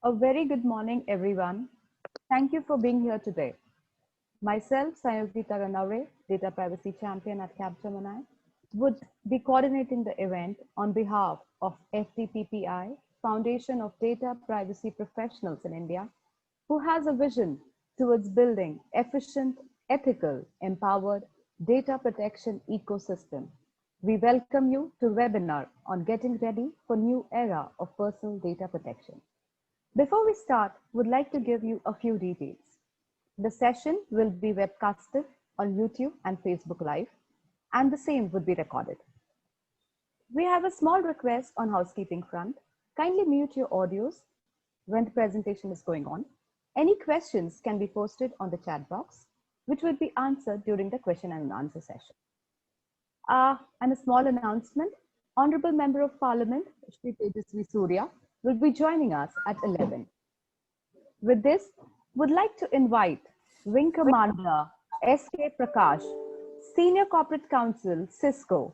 A very good morning, everyone. Thank you for being here today. Myself, Sayogita Ranare, Data Privacy Champion at Capgemini, would be coordinating the event on behalf of FDPPI, Foundation of Data Privacy Professionals in India, who has a vision towards building efficient, ethical, empowered data protection ecosystem. We welcome you to webinar on getting ready for new era of personal data protection. Before we start, would like to give you a few details. The session will be webcasted on YouTube and Facebook Live, and the same would be recorded. We have a small request on housekeeping front. Kindly mute your audios when the presentation is going on. Any questions can be posted on the chat box, which will be answered during the question and answer session. And a small announcement. Honorable Member of Parliament, Shri Tejasvi Surya, will be joining us at 11. With this, would like to invite Wing Commander S.K. Prakash, Senior Corporate Counsel, Cisco,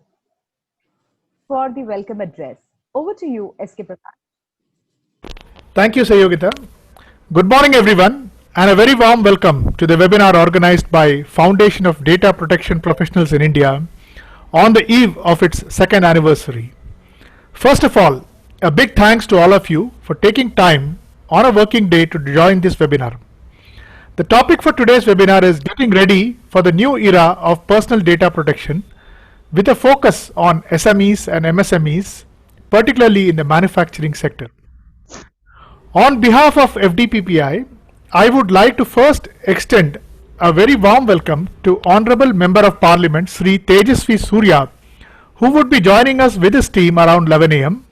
for the welcome address. Over to you, S.K. Prakash. Thank you, Sayogita. Good morning, everyone, and a very warm welcome to the webinar organized by Foundation of Data Protection Professionals in India on the eve of its second anniversary. First of all, a big thanks to all of you for taking time on a working day to join this webinar. The topic for today's webinar is getting ready for the new era of personal data protection with a focus on SMEs and MSMEs, particularly in the manufacturing sector. On behalf of FDPPI, I would like to first extend a very warm welcome to Honorable Member of Parliament Sri Tejasvi Surya, who would be joining us with his team around 11 a.m.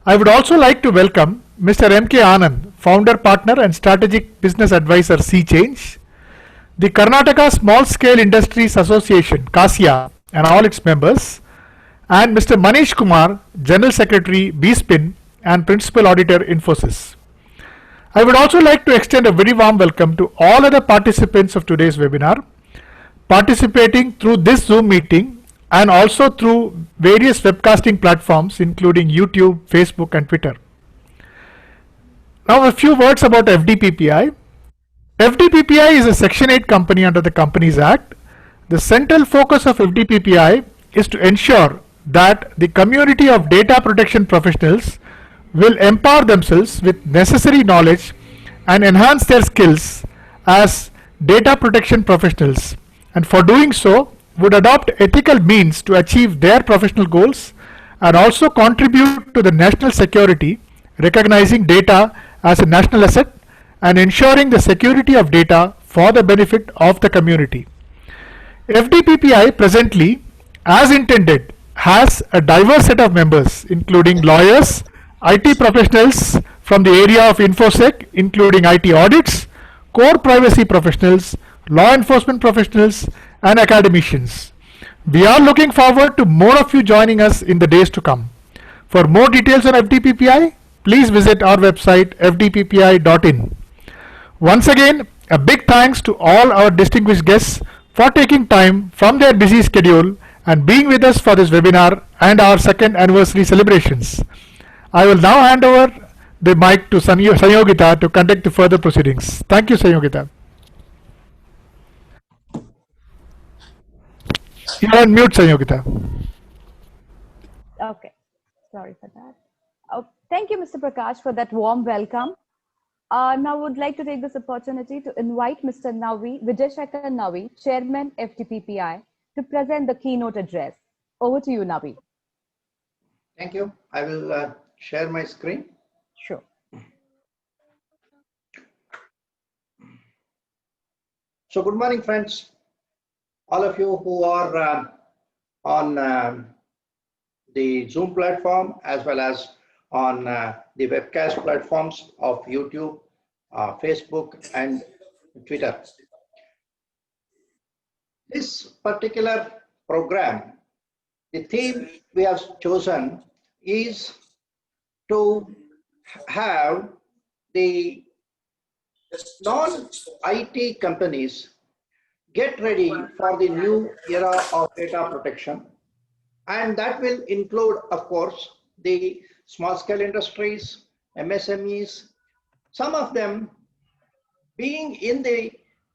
I would also like to welcome Mr. M.K. Anand, Founder Partner and Strategic Business Advisor, Sea Change, the Karnataka Small Scale Industries Association, KASIA, and all its members, and Mr. Manish Kumar, General Secretary, BSpin, and Principal Auditor, Infosys. I would also like to extend a very warm welcome to all other participants of today's webinar, participating through this Zoom meeting and also through various webcasting platforms including YouTube, Facebook, and Twitter. Now a few words about FDPPI. FDPPI is a Section 8 company under the Companies Act. The central focus of FDPPI is to ensure that the community of data protection professionals will empower themselves with necessary knowledge and enhance their skills as data protection professionals, and for doing so would adopt ethical means to achieve their professional goals and also contribute to the national security, recognizing data as a national asset and ensuring the security of data for the benefit of the community. FDPPI presently, as intended, has a diverse set of members including lawyers, IT professionals from the area of InfoSec including IT audits, core privacy professionals, law enforcement professionals, and academicians. We are looking forward to more of you joining us in the days to come. For more details on FDPPI, please visit our website fdppi.in. Once again, a big thanks to all our distinguished guests for taking time from their busy schedule and being with us for this webinar and our second anniversary celebrations. I will now hand over the mic to Sayogita to conduct the further proceedings. Thank you, Sayogita. You're on mute, Sayogita. Okay, sorry for that. Thank you, Mr. Prakash, for that warm welcome. Now I would like to take this opportunity to invite Mr. Navi, Vijay Shekhar Navi, Chairman FDPPI, to present the keynote address. Over to you, Navi. Thank you. I will share my screen. Sure. So good morning, friends. All of you who are on the Zoom platform as well as on the webcast platforms of YouTube, Facebook, and Twitter. This particular program, the theme we have chosen is to have the non-IT companies get ready for the new era of data protection, and that will include, of course, the small scale industries, MSMEs, some of them being in the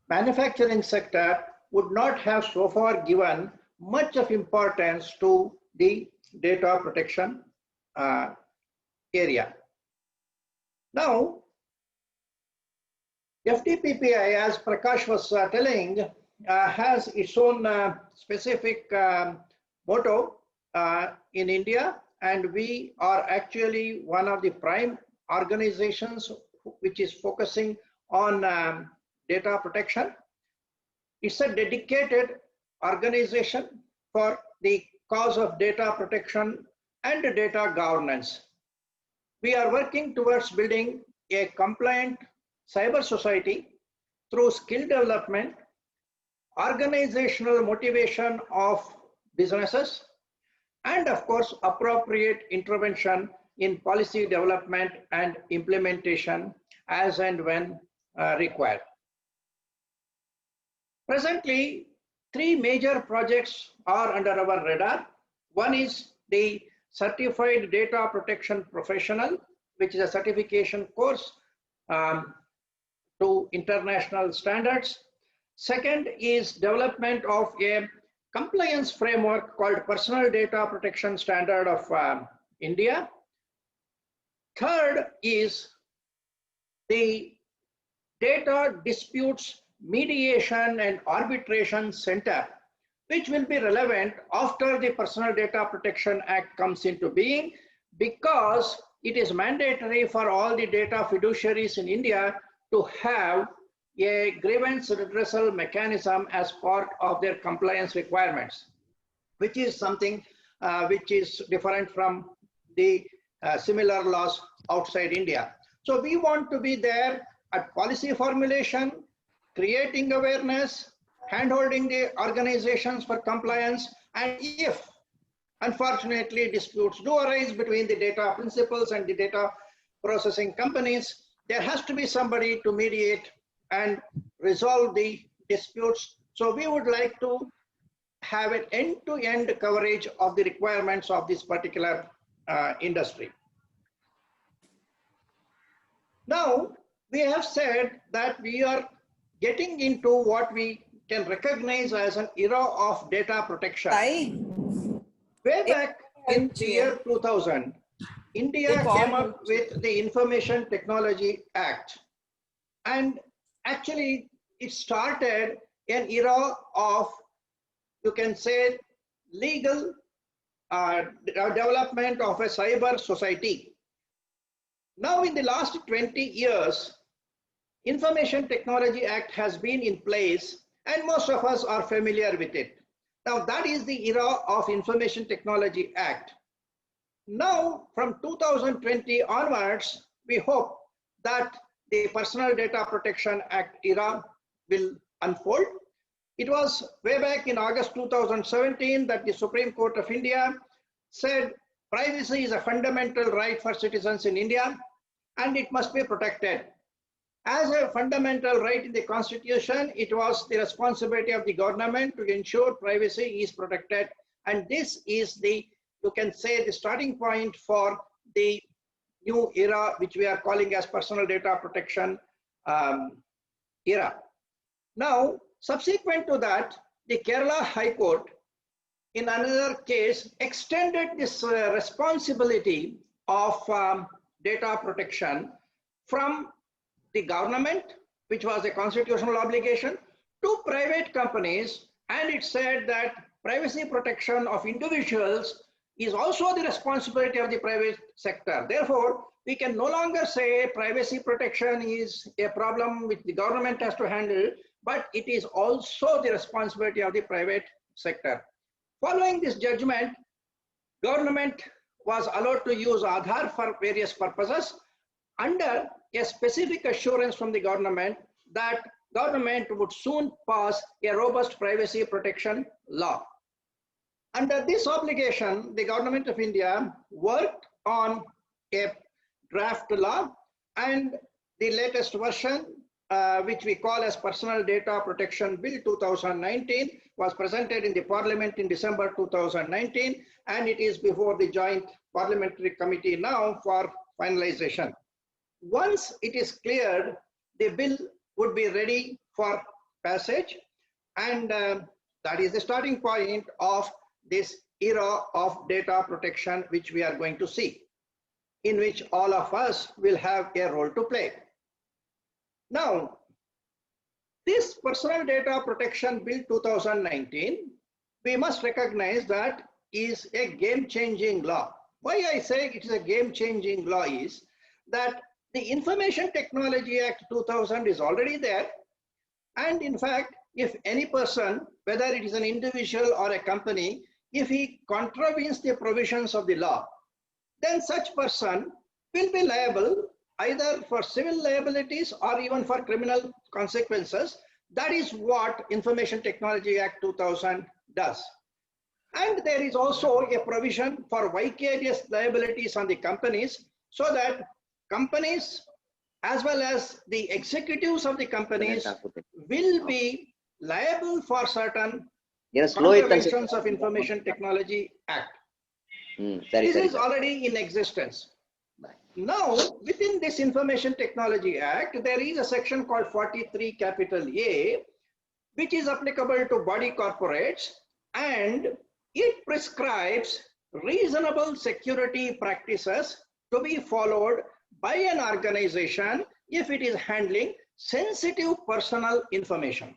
manufacturing sector would not have so far given much of importance to the data protection area. Now, FDPPI, as Prakash was telling, has its own specific motto in India, and we are actually one of the prime organizations which is focusing on data protection. It's a dedicated organization for the cause of data protection and data governance. We are working towards building a compliant cyber society through skill development, organizational motivation of businesses, and of course, appropriate intervention in policy development and implementation as and when required. Presently, three major projects are under our radar. One is the Certified Data Protection Professional, which is a certification course to international standards. Second is development of a compliance framework called Personal Data Protection Standard of India. Third is the Data Disputes Mediation and Arbitration Center, which will be relevant after the Personal Data Protection Act comes into being, because it is mandatory for all the data fiduciaries in India to have a grievance redressal mechanism as part of their compliance requirements, which is something which is different from the similar laws outside India. So we want to be there at policy formulation, creating awareness, handholding the organizations for compliance, and if unfortunately disputes do arise between the data principals and the data processing companies, there has to be somebody to mediate and resolve the disputes. So we would like to have an end-to-end coverage of the requirements of this particular industry. Now, we have said that we are getting into what we can recognize as an era of data protection. Way back in the year 2000, India came up with the Information Technology Act. And actually, it started an era of, you can say, legal development of a cyber society. Now, in the last 20 years, Information Technology Act has been in place, and most of us are familiar with it. Now, that is the era of Information Technology Act. Now, from 2020 onwards, we hope that the Personal Data Protection Act era will unfold. It was way back in August 2017 that the Supreme Court of India said privacy is a fundamental right for citizens in India and it must be protected. As a fundamental right in the Constitution, it was the responsibility of the government to ensure privacy is protected. And this is the, you can say, the starting point for the new era, which we are calling as Personal Data Protection era. Now, subsequent to that, the Kerala High Court, in another case, extended this responsibility of data protection from the government, which was a constitutional obligation, to private companies, and it said that privacy protection of individuals is also the responsibility of the private sector. Therefore, we can no longer say privacy protection is a problem which the government has to handle, but it is also the responsibility of the private sector. Following this judgment, government was allowed to use Aadhaar for various purposes under a specific assurance from the government that government would soon pass a robust privacy protection law. Under this obligation, the government of India worked on a draft law, and the latest version, which we call as Personal Data Protection Bill 2019, was presented in the Parliament in December 2019, and it is before the Joint Parliamentary Committee now for finalization. once it is cleared, the bill would be ready for passage, and that is the starting point of this era of data protection which we are going to see, in which all of us will have a role to play. Now, this Personal Data Protection Bill 2019, we must recognize that is a game-changing law. Why I say it is a game-changing law is that the Information Technology Act 2000 is already there, and in fact, if any person, whether it is an individual or a company, if he contravenes the provisions of the law, then such person will be liable either for civil liabilities or even for criminal consequences. That is what Information Technology Act 2000 does. And there is also a provision for vicarious liabilities on the companies, so that companies as well as the executives of the companies will be liable for certain contraventions of Information Technology Act. This is already in existence. Now, within this Information Technology Act, there is a section called 43 capital A, which is applicable to body corporates, and it prescribes reasonable security practices to be followed by an organization if it is handling sensitive personal information.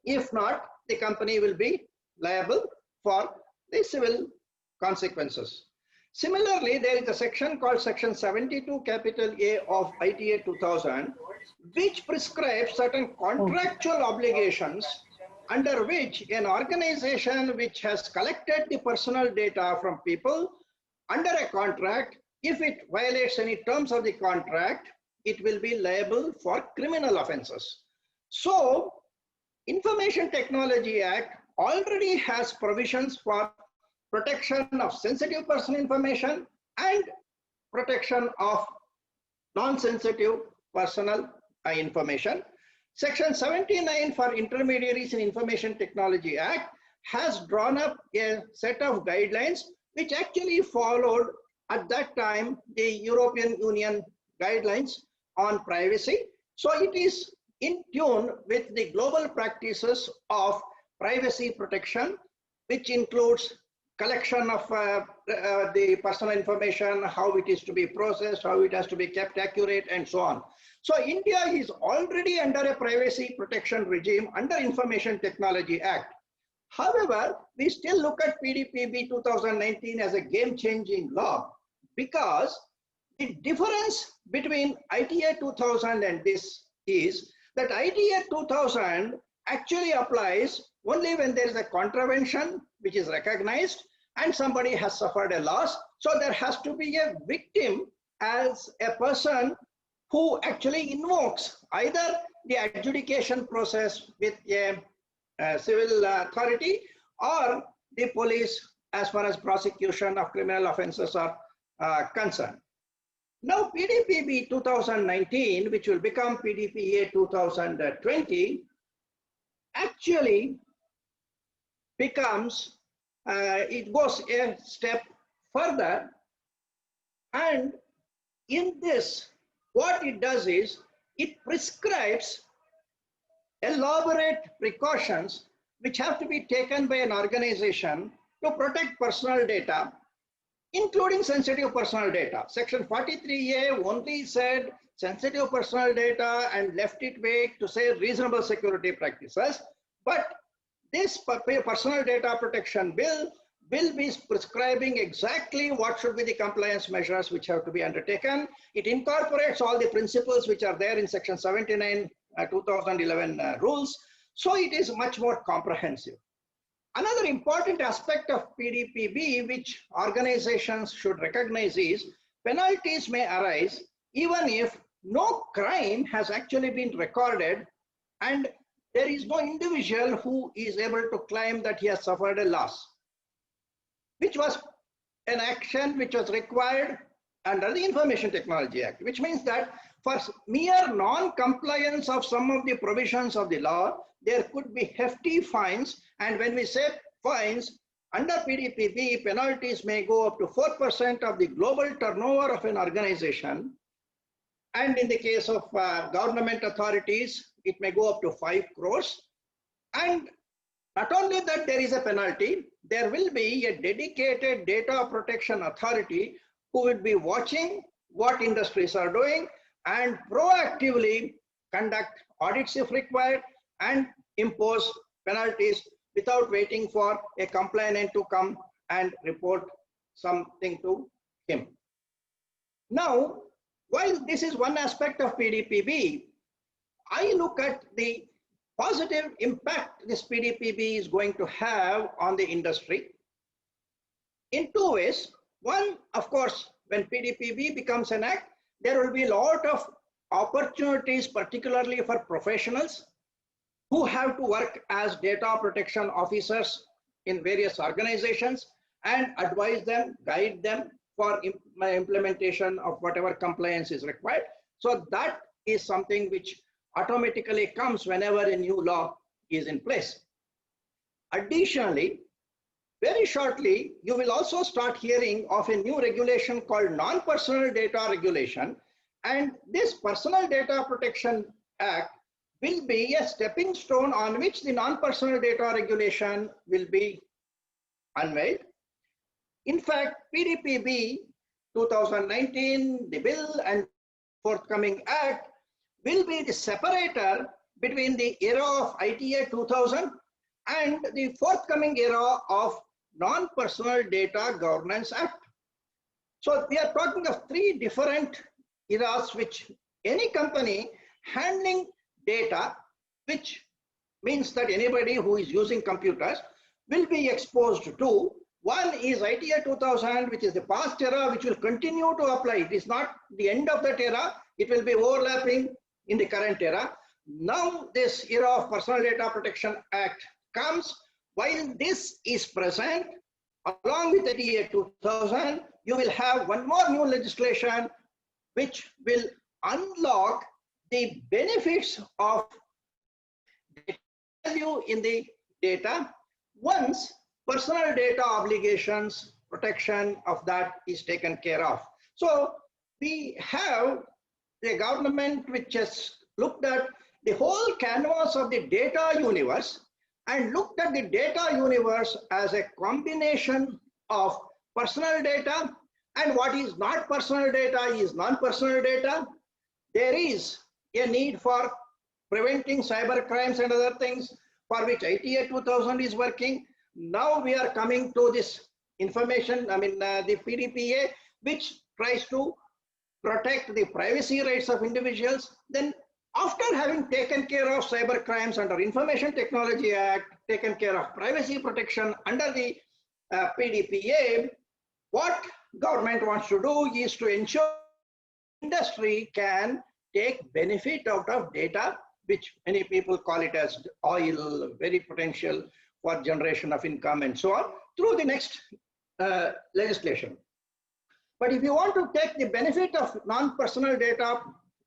If not, the company will be liable for the civil consequences. Similarly, there is a section called section 72 capital A of ITA 2000, which prescribes certain contractual obligations under which an organization which has collected the personal data from people under a contract, if it violates any terms of the contract, it will be liable for criminal offenses. So, Information Technology Act already has provisions for protection of sensitive personal information and protection of non-sensitive personal information. Section 79 for intermediaries in Information Technology Act has drawn up a set of guidelines which actually followed at that time the European Union guidelines on privacy. So it is in tune with the global practices of privacy protection, which includes collection of the personal information, how it is to be processed, how it has to be kept accurate, and so on. So India is already under a privacy protection regime under Information Technology Act. However, we still look at PDPB 2019 as a game-changing law, because the difference between ITA 2000 and this is that ITA 2000 actually applies only when there is a contravention which is recognized and somebody has suffered a loss. So there has to be a victim as a person who actually invokes either the adjudication process with a civil authority or the police as far as prosecution of criminal offenses are concerned. Now, PDPB 2019, which will become PDPA 2020, actually becomes, it goes a step further, and in this, what it does is, it prescribes elaborate precautions which have to be taken by an organization to protect personal data, including sensitive personal data. Section 43A only said sensitive personal data and left it vague to say reasonable security practices. But this personal data protection bill will be prescribing exactly what should be the compliance measures which have to be undertaken. It incorporates all the principles which are there in section 79 2011 rules. So it is much more comprehensive. Another important aspect of PDPB which organizations should recognize is penalties may arise even if no crime has actually been recorded and there is no individual who is able to claim that he has suffered a loss, which was an action which was required under the Information Technology Act, which means that for mere non-compliance of some of the provisions of the law, there could be hefty fines. And when we say fines, under PDPB, penalties may go up to 4% of the global turnover of an organization And in the case of government authorities, it may go up to 5 crores. And not only that there is a penalty, there will be a dedicated data protection authority who will be watching what industries are doing and proactively conduct audits if required and impose penalties without waiting for a complainant to come and report something to him. Now, while this is one aspect of PDPB, I look at the positive impact this PDPB is going to have on the industry in 2 ways. One, of course, when PDPB becomes an act, there will be a lot of opportunities, particularly for professionals who have to work as data protection officers in various organizations and advise them, guide them for implementation of whatever compliance is required. So that is something which automatically comes whenever a new law is in place. Additionally, very shortly, you will also start hearing of a new regulation called Non-Personal Data Regulation. And this Personal Data Protection Act will be a stepping stone on which the Non-Personal Data Regulation will be unveiled. In fact, PDPB 2019, the bill and forthcoming act will be the separator between the era of ITA 2000 and the forthcoming era of Non-Personal Data Governance Act. So we are talking of 3 different eras which any company handling data, which means that anybody who is using computers will be exposed to. One is ITA 2000, which is the past era, which will continue to apply. It is not the end of that era. It will be overlapping in the current era. Now this era of Personal Data Protection Act comes. While this is present, along with ITA 2000, you will have one more new legislation which will unlock the benefits of value in the data once personal data obligations, protection of that is taken care of. So we have the government which has looked at the whole canvas of the data universe and looked at the data universe as a combination of personal data and what is not personal data is non-personal data. There is a need for preventing cyber crimes and other things for which ITA 2000 is working. Now we are coming to this information, the PDPA, which tries to protect the privacy rights of individuals. Then after having taken care of cyber crimes under Information Technology Act, taken care of privacy protection under the PDPA, what government wants to do is to ensure industry can take benefit out of data, which many people call it as oil, very potential for generation of income and so on, through the next legislation. But if you want to take the benefit of Non-Personal Data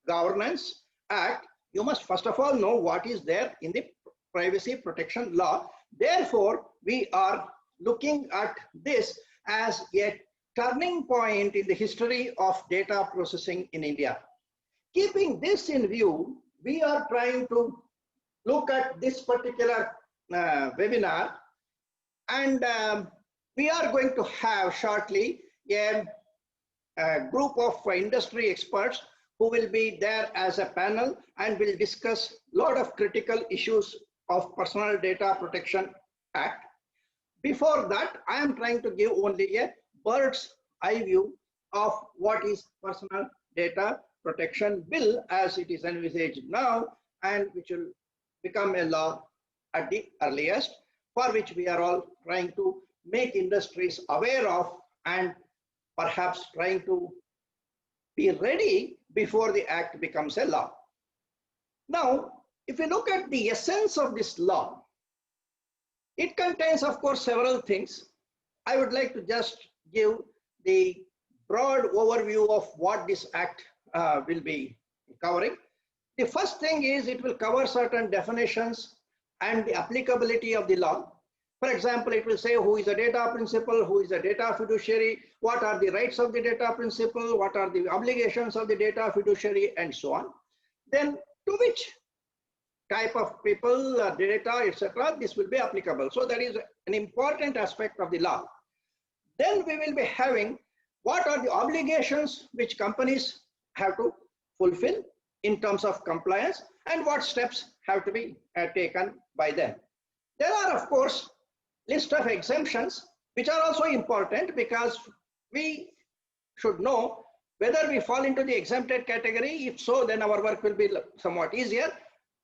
Governance Act, you must first of all know what is there in the privacy protection law. Therefore, we are looking at this as a turning point in the history of data processing in India. Keeping this in view, we are trying to look at this particular webinar, and we are going to have shortly a group of industry experts who will be there as a panel and will discuss a lot of critical issues of Personal Data Protection Act. Before that, I am trying to give only a bird's eye view of what is Personal Data Protection Bill as it is envisaged now and which will become a law at the earliest, for which we are all trying to make industries aware of and perhaps trying to be ready before the act becomes a law. Now, if you look at the essence of this law, it contains, of course, several things. I would like to just give the broad overview of what this act will be covering. The first thing is it will cover certain definitions and the applicability of the law. For example, it will say who is a data principal, who is a data fiduciary, what are the rights of the data principal, what are the obligations of the data fiduciary, and so on. Then to which type of people, data, etc., this will be applicable. So that is an important aspect of the law. Then we will be having what are the obligations which companies have to fulfill in terms of compliance and what steps have to be taken by them. There are, of course, list of exemptions which are also important because we should know whether we fall into the exempted category. If so, then our work will be somewhat easier.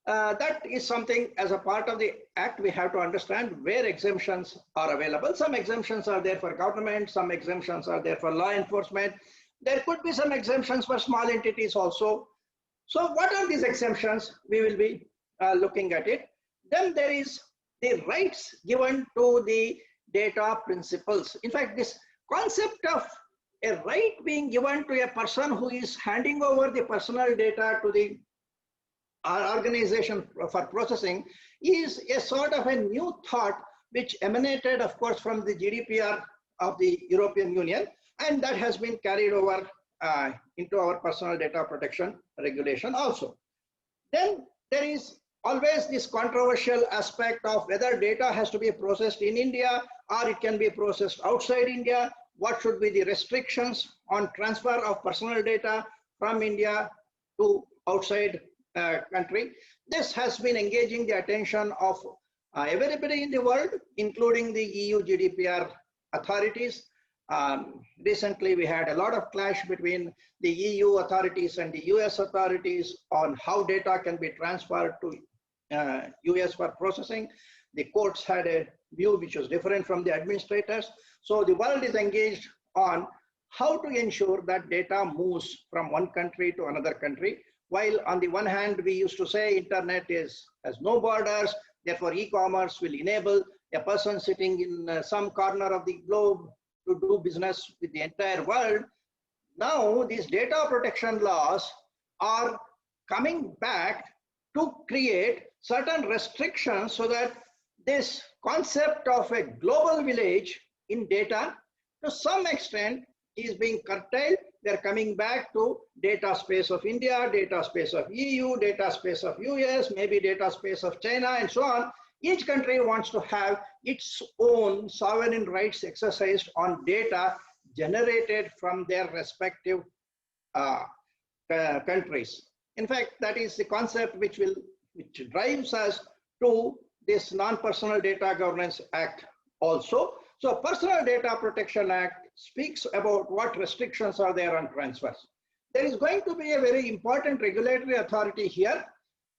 That is something as a part of the act we have to understand where exemptions are available. Some exemptions are there for government, some exemptions are there for law enforcement. There could be some exemptions for small entities also. So what are these exemptions? We will be looking at it. Then there is the rights given to the data principals. In fact, this concept of a right being given to a person who is handing over the personal data to the organization for processing is a sort of a new thought which emanated, of course, from the GDPR of the European Union, and that has been carried over into our personal data protection regulation also. Then there is always this controversial aspect of whether data has to be processed in India or it can be processed outside India. What should be the restrictions on transfer of personal data from India to outside country? This has been engaging the attention of everybody in the world, including the EU GDPR authorities. Recently, we had a lot of clash between the EU authorities and the US authorities on how data can be transferred to US for processing. The courts had a view which was different from the administrators. So the world is engaged on how to ensure that data moves from one country to another country. While on the one hand, we used to say internet has no borders, therefore e-commerce will enable a person sitting in some corner of the globe to do business with the entire world. Now, these data protection laws are coming back to create certain restrictions so that this concept of a global village in data to some extent is being curtailed. They're coming back to data space of India, data space of EU, data space of US, maybe data space of China, and so on. Each country wants to have its own sovereign rights exercised on data generated from their respective countries. In fact, that is the concept which drives us to this Non-Personal Data Governance Act also. So Personal Data Protection Act speaks about what restrictions are there on transfers. There is going to be a very important regulatory authority here.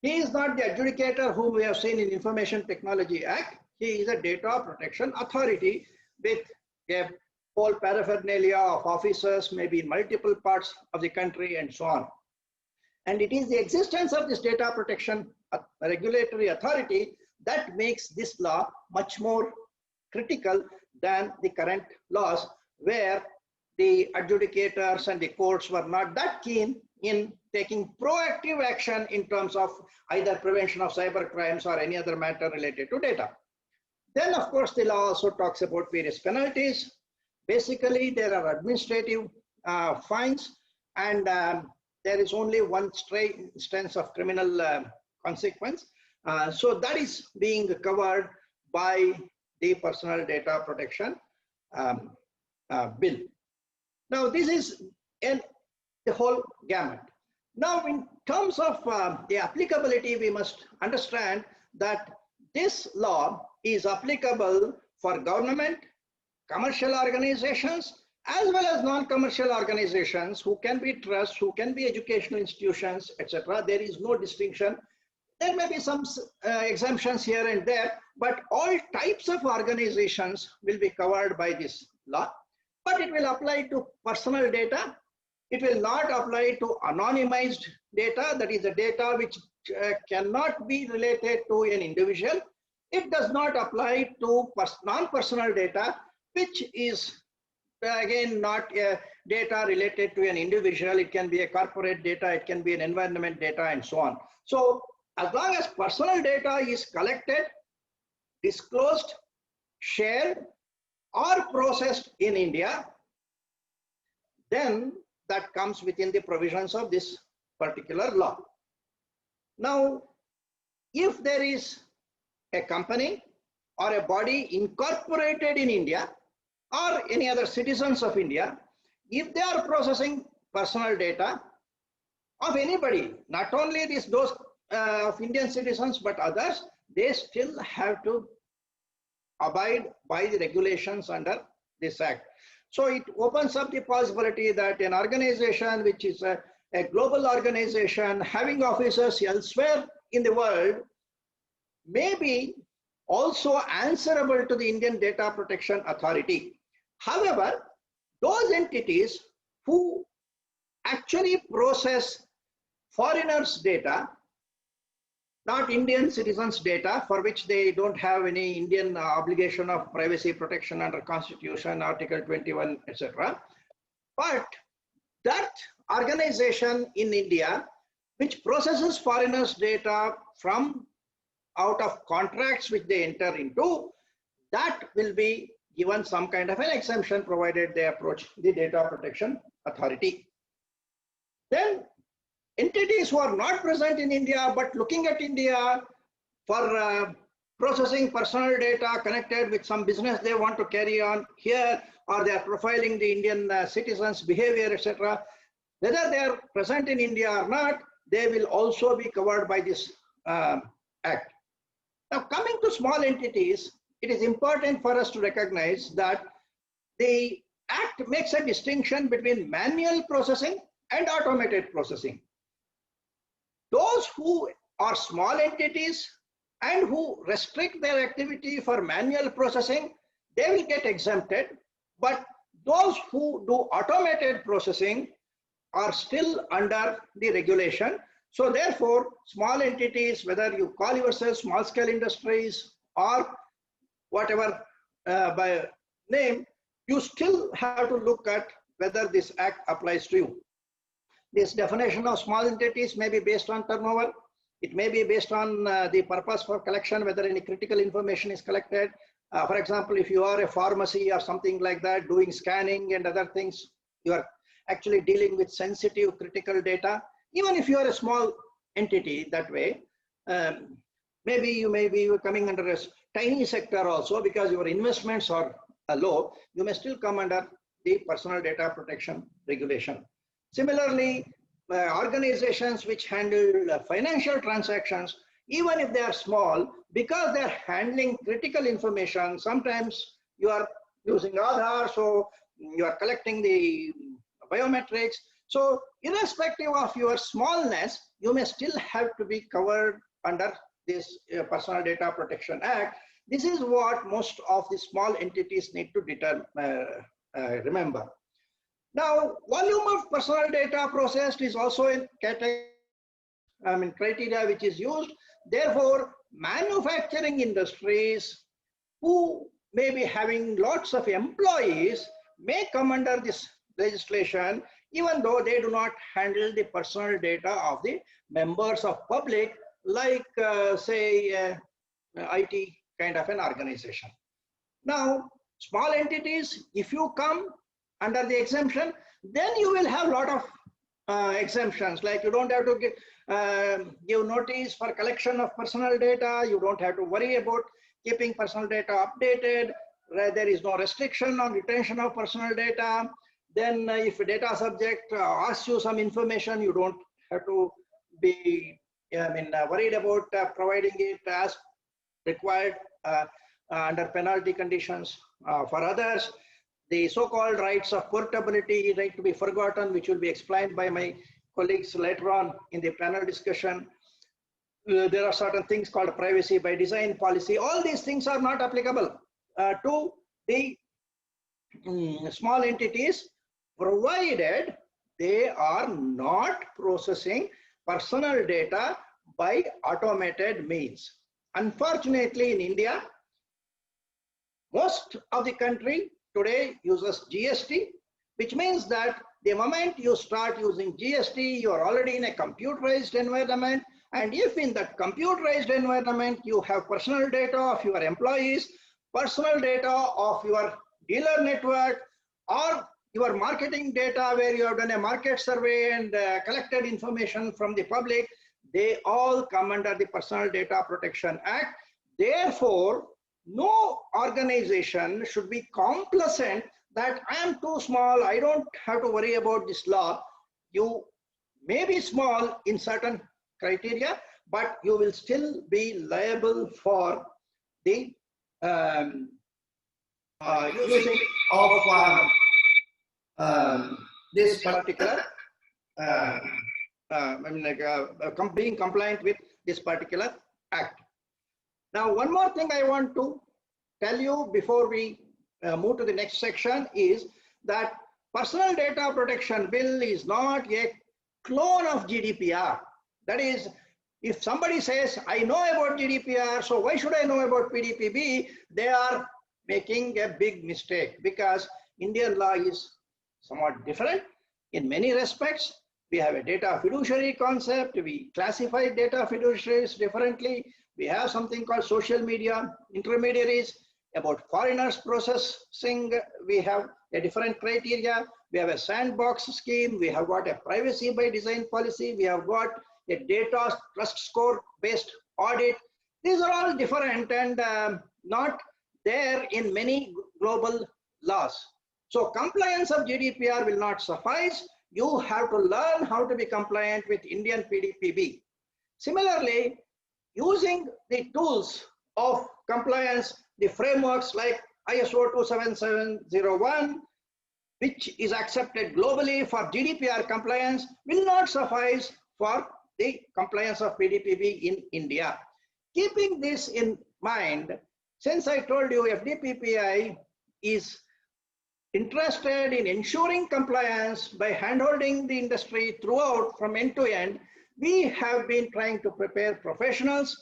He is not the adjudicator whom we have seen in Information Technology Act. He is a data protection authority with a whole paraphernalia of officers, maybe in multiple parts of the country and so on. And it is the existence of this data protection regulatory authority that makes this law much more critical than the current laws, where the adjudicators and the courts were not that keen in taking proactive action in terms of either prevention of cyber crimes or any other matter related to data. Then, of course, the law also talks about various penalties. Basically, there are administrative fines, and there is only one stray instance of criminal consequence. So that is being covered by the Personal Data Protection Bill. Now, this is the whole gamut. Now, in terms of the applicability, we must understand that this law is applicable for government, commercial organizations, as well as non-commercial organizations who can be trusts, who can be educational institutions, etc. There is no distinction. There may be some exemptions here and there, but all types of organizations will be covered by this law. But it will apply to personal data. It will not apply to anonymized data, that is the data which cannot be related to an individual. It does not apply to non-personal data, which is again not data related to an individual. It can be a corporate data, it can be an environment data, and so on. So as long as personal data is collected, disclosed, shared or processed in India, then that comes within the provisions of this particular law. Now, if there is a company or a body incorporated in India or any other citizens of India, if they are processing personal data of anybody, not only those of Indian citizens but others, they still have to abide by the regulations under this act. So it opens up the possibility that an organization which is a global organization having offices elsewhere in the world may be also answerable to the Indian Data Protection Authority. However, those entities who actually process foreigners' data, not Indian citizens' data, for which they don't have any Indian obligation of privacy protection under Constitution, Article 21, etc. But that organization in India, which processes foreigners' data from out of contracts which they enter into, that will be given some kind of an exemption provided they approach the Data Protection Authority. Then entities who are not present in India but looking at India for processing personal data connected with some business they want to carry on here, or they are profiling the Indian citizens' behavior, etc. Whether they are present in India or not, they will also be covered by this act. Now, coming to small entities, it is important for us to recognize that the act makes a distinction between manual processing and automated processing. Those who are small entities and who restrict their activity for manual processing, they will get exempted. But those who do automated processing are still under the regulation. So therefore, small entities, whether you call yourself small scale industries or whatever by name, you still have to look at whether this act applies to you. This definition of small entities may be based on turnover. It may be based on the purpose for collection, whether any critical information is collected. For example, if you are a pharmacy or something like that, doing scanning and other things, you are actually dealing with sensitive critical data. Even if you are a small entity that way, maybe you may be coming under a tiny sector also because your investments are low, you may still come under the personal data protection regulation. Similarly, organizations which handle financial transactions, even if they are small, because they are handling critical information, sometimes you are using Aadhaar, so you are collecting the biometrics. So irrespective of your smallness, you may still have to be covered under this Personal Data Protection Act. This is what most of the small entities need to remember. Now, volume of personal data processed is also a criteria which is used. Therefore, manufacturing industries who may be having lots of employees may come under this legislation, even though they do not handle the personal data of the members of public, like say IT kind of an organization. Now, small entities, if you come under the exemption, then you will have a lot of exemptions, like you don't have to give notice for collection of personal data, you don't have to worry about keeping personal data updated, there is no restriction on retention of personal data. Then if a data subject asks you some information, you don't have to be worried about providing it as required under penalty conditions. For others, the so-called rights of portability, right to be forgotten, which will be explained by my colleagues later on in the panel discussion. There are certain things called privacy by design policy. All these things are not applicable to the small entities, provided they are not processing personal data by automated means. Unfortunately, in India, most of the country today uses GST, which means that the moment you start using GST, you are already in a computerized environment. And if in that computerized environment you have personal data of your employees, personal data of your dealer network or your marketing data where you have done a market survey and collected information from the public, they all come under the Personal Data Protection Act. Therefore, no organization should be complacent that I am too small, I don't have to worry about this law. You may be small in certain criteria, but you will still be liable for the using of this particular being compliant with this particular act. Now, one more thing I want to tell you before we move to the next section is that Personal Data Protection Bill is not a clone of GDPR. That is, if somebody says, I know about GDPR, so why should I know about PDPB? They are making a big mistake because Indian law is somewhat different in many respects. We have a data fiduciary concept. We classify data fiduciaries differently. We have something called social media intermediaries. About foreigners processing, we have a different criteria. We have a sandbox scheme. We have got a privacy by design policy. We have got a data trust score based audit. These are all different and not there in many global laws. So compliance of GDPR will not suffice. You have to learn how to be compliant with Indian PDPB. Similarly, using the tools of compliance, the frameworks like ISO 27701, which is accepted globally for GDPR compliance, will not suffice for the compliance of PDPB in India. Keeping this in mind, since I told you FDPPI is interested in ensuring compliance by handholding the industry throughout from end to end, we have been trying to prepare professionals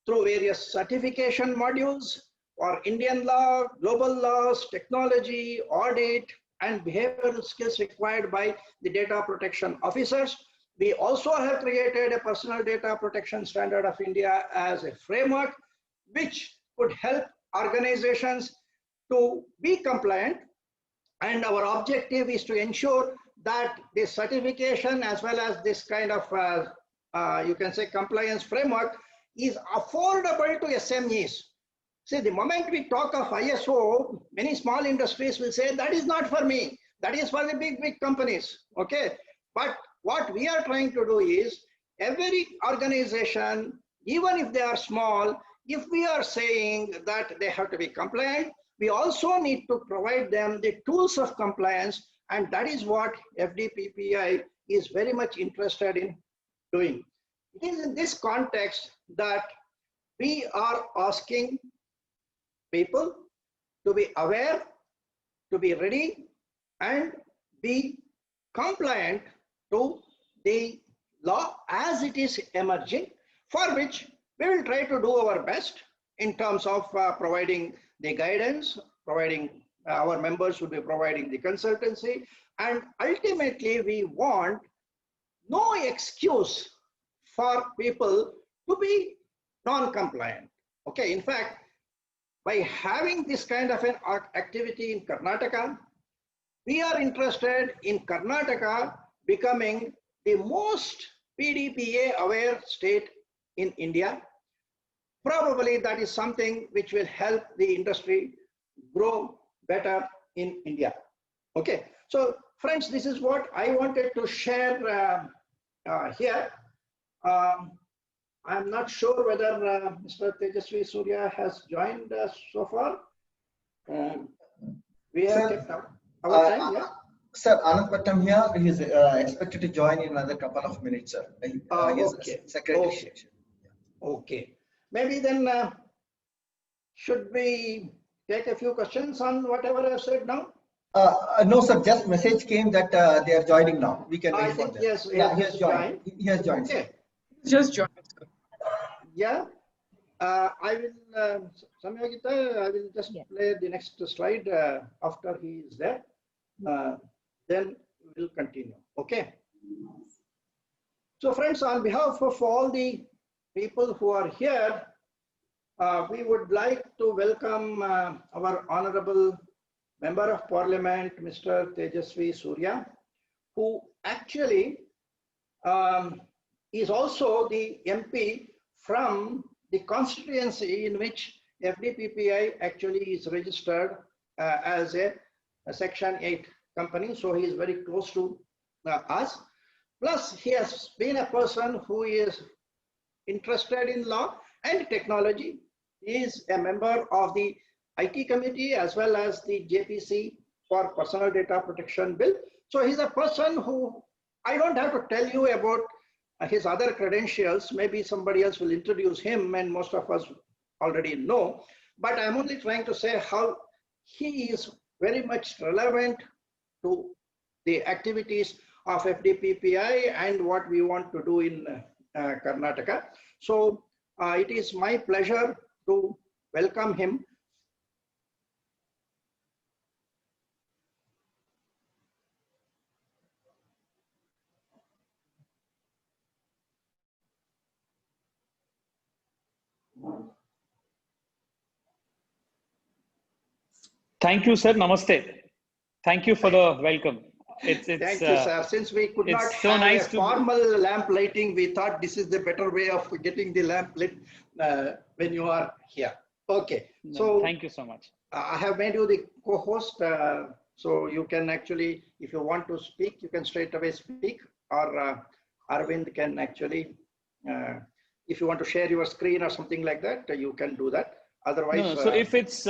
through various certification modules for Indian law, global laws, technology, audit, and behavioral skills required by the data protection officers. We also have created a Personal Data Protection Standard of India as a framework, which could help organizations to be compliant. And our objective is to ensure that this certification as well as this kind of, you can say, compliance framework is affordable to SMEs. See, the moment we talk of ISO, many small industries will say, that is not for me. That is for the big companies, okay? But what we are trying to do is, every organization, even if they are small, if we are saying that they have to be compliant, we also need to provide them the tools of compliance, and that is what FDPPI is very much interested in doing. It is in this context that we are asking people to be aware, to be ready, and be compliant to the law as it is emerging, for which we will try to do our best in terms of providing the guidance, providing our members will be providing the consultancy, and ultimately we want no excuse for people to be non-compliant. Okay, in fact, by having this kind of an activity in Karnataka, we are interested in Karnataka becoming the most PDPA aware state in India. Probably that is something which will help the industry grow better in India. Okay, so friends, this is what I wanted to share here. I'm not sure whether Mr. Tejasvi Surya has joined us so far. We have kept our time, yeah? Sir, Anand Pattam here. He is expected to join in another couple of minutes, sir. Okay. Secretary. Okay. Maybe then, should we take a few questions on whatever I've said now? No, sir. Just message came that they are joining now. We can. I think yes. Yeah, he has joined. He has joined. Okay. Just joined. Yeah. I will, Samyogita, I will just play the next slide after he is there. Then we'll continue. Okay. So friends, on behalf of all the people who are here, we would like to welcome our Honorable Member of Parliament, Mr. Tejasvi Surya, who actually is also the MP from the constituency in which FDPPI actually is registered as a Section 8 company. So he is very close to us. Plus, he has been a person who is interested in law and technology. He is a member of the IT committee as well as the JPC for Personal Data Protection Bill. So he's a person who I don't have to tell you about his other credentials. Maybe somebody else will introduce him and most of us already know. But I'm only trying to say how he is very much relevant to the activities of FDPPI and what we want to do in Karnataka. So it is my pleasure to welcome him. Thank you, sir. Namaste. Thank you for the welcome. Thank you, sir. Since we could not have a formal lamp lighting, we thought this is the better way of getting the lamp lit when you are here. Okay. So thank you so much. I have made you the co-host, so you can actually, if you want to speak, you can straight away speak, or Arvind can actually, if you want to share your screen or something like that, you can do that. Otherwise, so if it's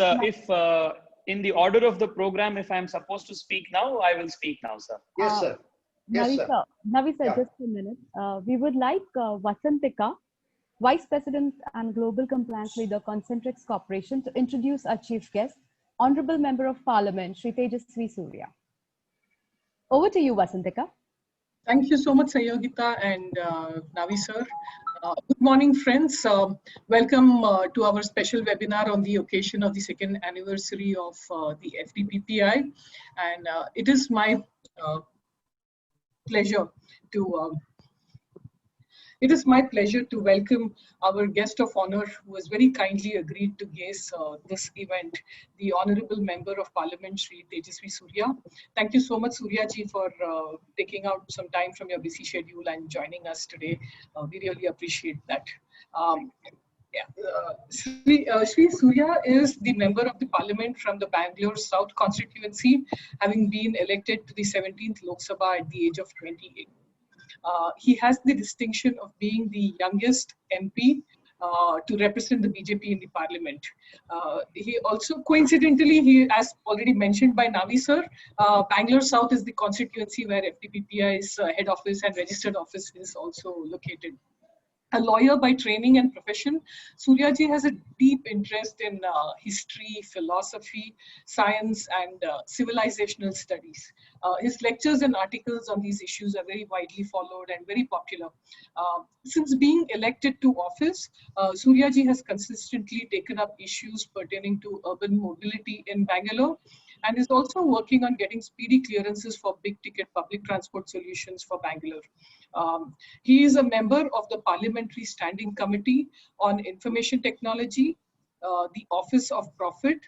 in the order of the program, if I'm supposed to speak now, I will speak now, sir. Yes, sir. Yes, Navi, sir. Navi, sir, Yeah. just a minute. We would like Vasantika, Vice President and Global Compliance Leader, Concentrix Corporation, to introduce our chief guest, Honorable Member of Parliament, Shri Tejasvi Surya. Over to you, Vasantika. Thank you so much, Sayogita and Navi, sir. Good morning, friends. Welcome to our special webinar on the occasion of the second anniversary of the FDPPI. And it is my pleasure to welcome our guest of honor, who has very kindly agreed to grace this event, the Honorable Member of Parliament, Shri Tejasvi Surya. Thank you so much, Surya ji, for taking out some time from your busy schedule and joining us today. We really appreciate that. Shri Surya is the Member of the Parliament from the Bangalore South constituency, having been elected to the 17th Lok Sabha at the age of 28. He has the distinction of being the youngest MP to represent the BJP in the parliament. He also, coincidentally, as already mentioned by Navi sir, Bangalore South is the constituency where FDPPI's head office and registered office is also located. A lawyer by training and profession, Suryaji has a deep interest in history, philosophy, science, and civilizational studies. His lectures and articles on these issues are very widely followed and very popular. Since being elected to office, Suryaji has consistently taken up issues pertaining to urban mobility in Bangalore, and is also working on getting speedy clearances for big ticket public transport solutions for Bangalore. He is a member of the Parliamentary Standing Committee on Information Technology, the Office of Profit,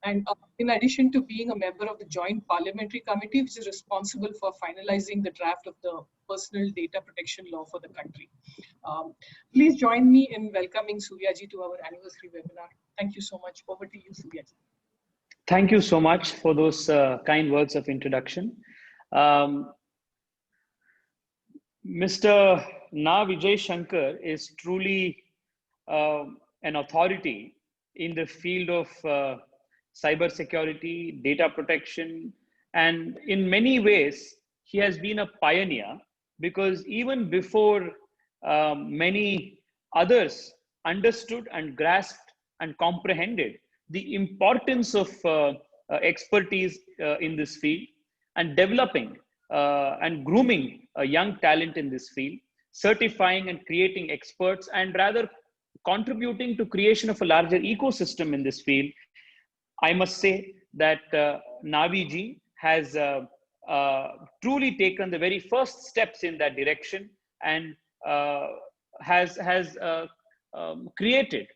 and in addition to being a member of the Joint Parliamentary Committee, which is responsible for finalizing the draft of the Personal Data Protection Law for the country. Please join me in welcoming Suryaji to our anniversary webinar. Thank you so much. Over to you, Suryaji. Thank you so much for those kind words of introduction. Mr. Na Vijay Shankar is truly an authority in the field of cyber security, data protection, and in many ways, he has been a pioneer, because even before many others understood and grasped and comprehended the importance of expertise in this field, and developing and grooming a young talent in this field, certifying and creating experts, and rather contributing to creation of a larger ecosystem in this field. I must say that Navi ji has truly taken the very first steps in that direction, and has created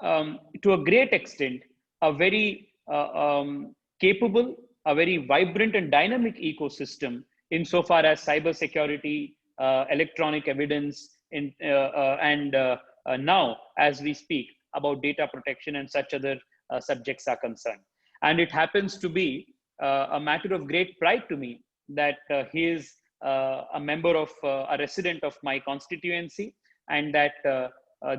to a great extent, a very capable, a very vibrant and dynamic ecosystem insofar as cybersecurity, electronic evidence, and now, as we speak, about data protection and such other subjects are concerned. And it happens to be a matter of great pride to me that he is a member of, a resident of my constituency, and that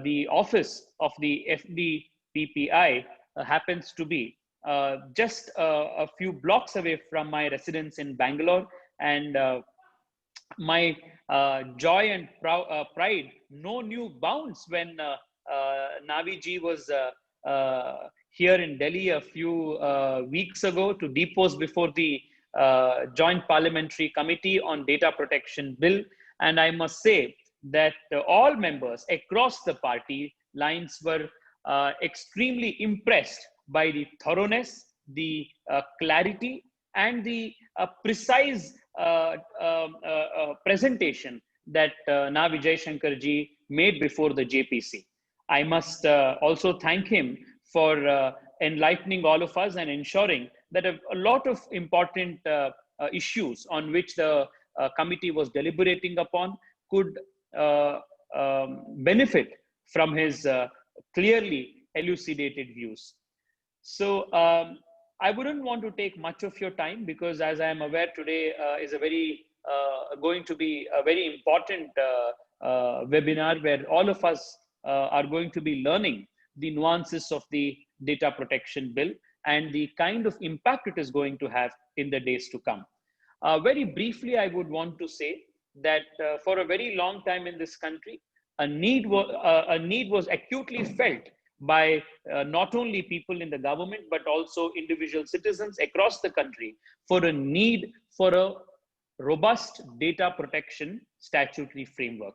the office of the FDPPI happens to be just a few blocks away from my residence in Bangalore. And my joy and pride know new bounds when Navi ji was here in Delhi a few weeks ago to depose before the Joint Parliamentary Committee on Data Protection Bill. And I must say that all members across the party lines were extremely impressed by the thoroughness, the clarity, and the precise presentation that Na Vijay Shankar ji made before the JPC. I must also thank him for enlightening all of us and ensuring that a lot of important issues on which the committee was deliberating upon could benefit from his clearly elucidated views. So I wouldn't want to take much of your time, because as I am aware, today is a very going to be a very important webinar where all of us are going to be learning the nuances of the data protection bill and the kind of impact it is going to have in the days to come. Very briefly, I would want to say that for a very long time in this country, a need was acutely felt by not only people in the government, but also individual citizens across the country for a need for a robust data protection statutory framework.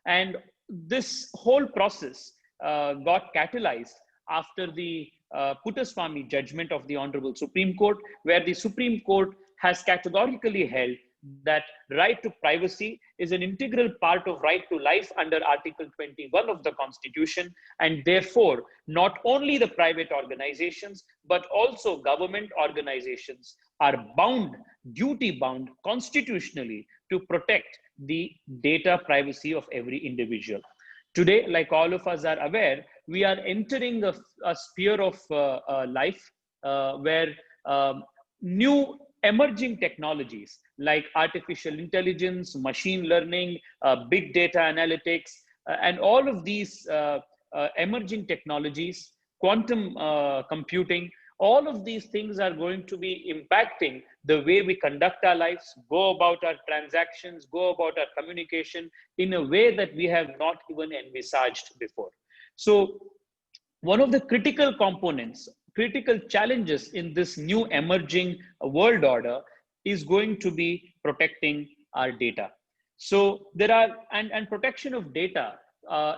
And this whole process got catalyzed after the Puttaswamy judgment of the Honorable Supreme Court, where the Supreme Court has categorically held that right to privacy is an integral part of right to life under Article 21 of the Constitution, and therefore not only the private organizations but also government organizations are bound, duty bound constitutionally to protect the data privacy of every individual. Today, like all of us are aware, we are entering a sphere of life where new emerging technologies like artificial intelligence, machine learning, big data analytics, and all of these emerging technologies, quantum computing, all of these things are going to be impacting the way we conduct our lives, go about our transactions, go about our communication in a way that we have not even envisaged before. So one of the critical components, critical challenges in this new emerging world order is going to be protecting our data. So there are, and protection of data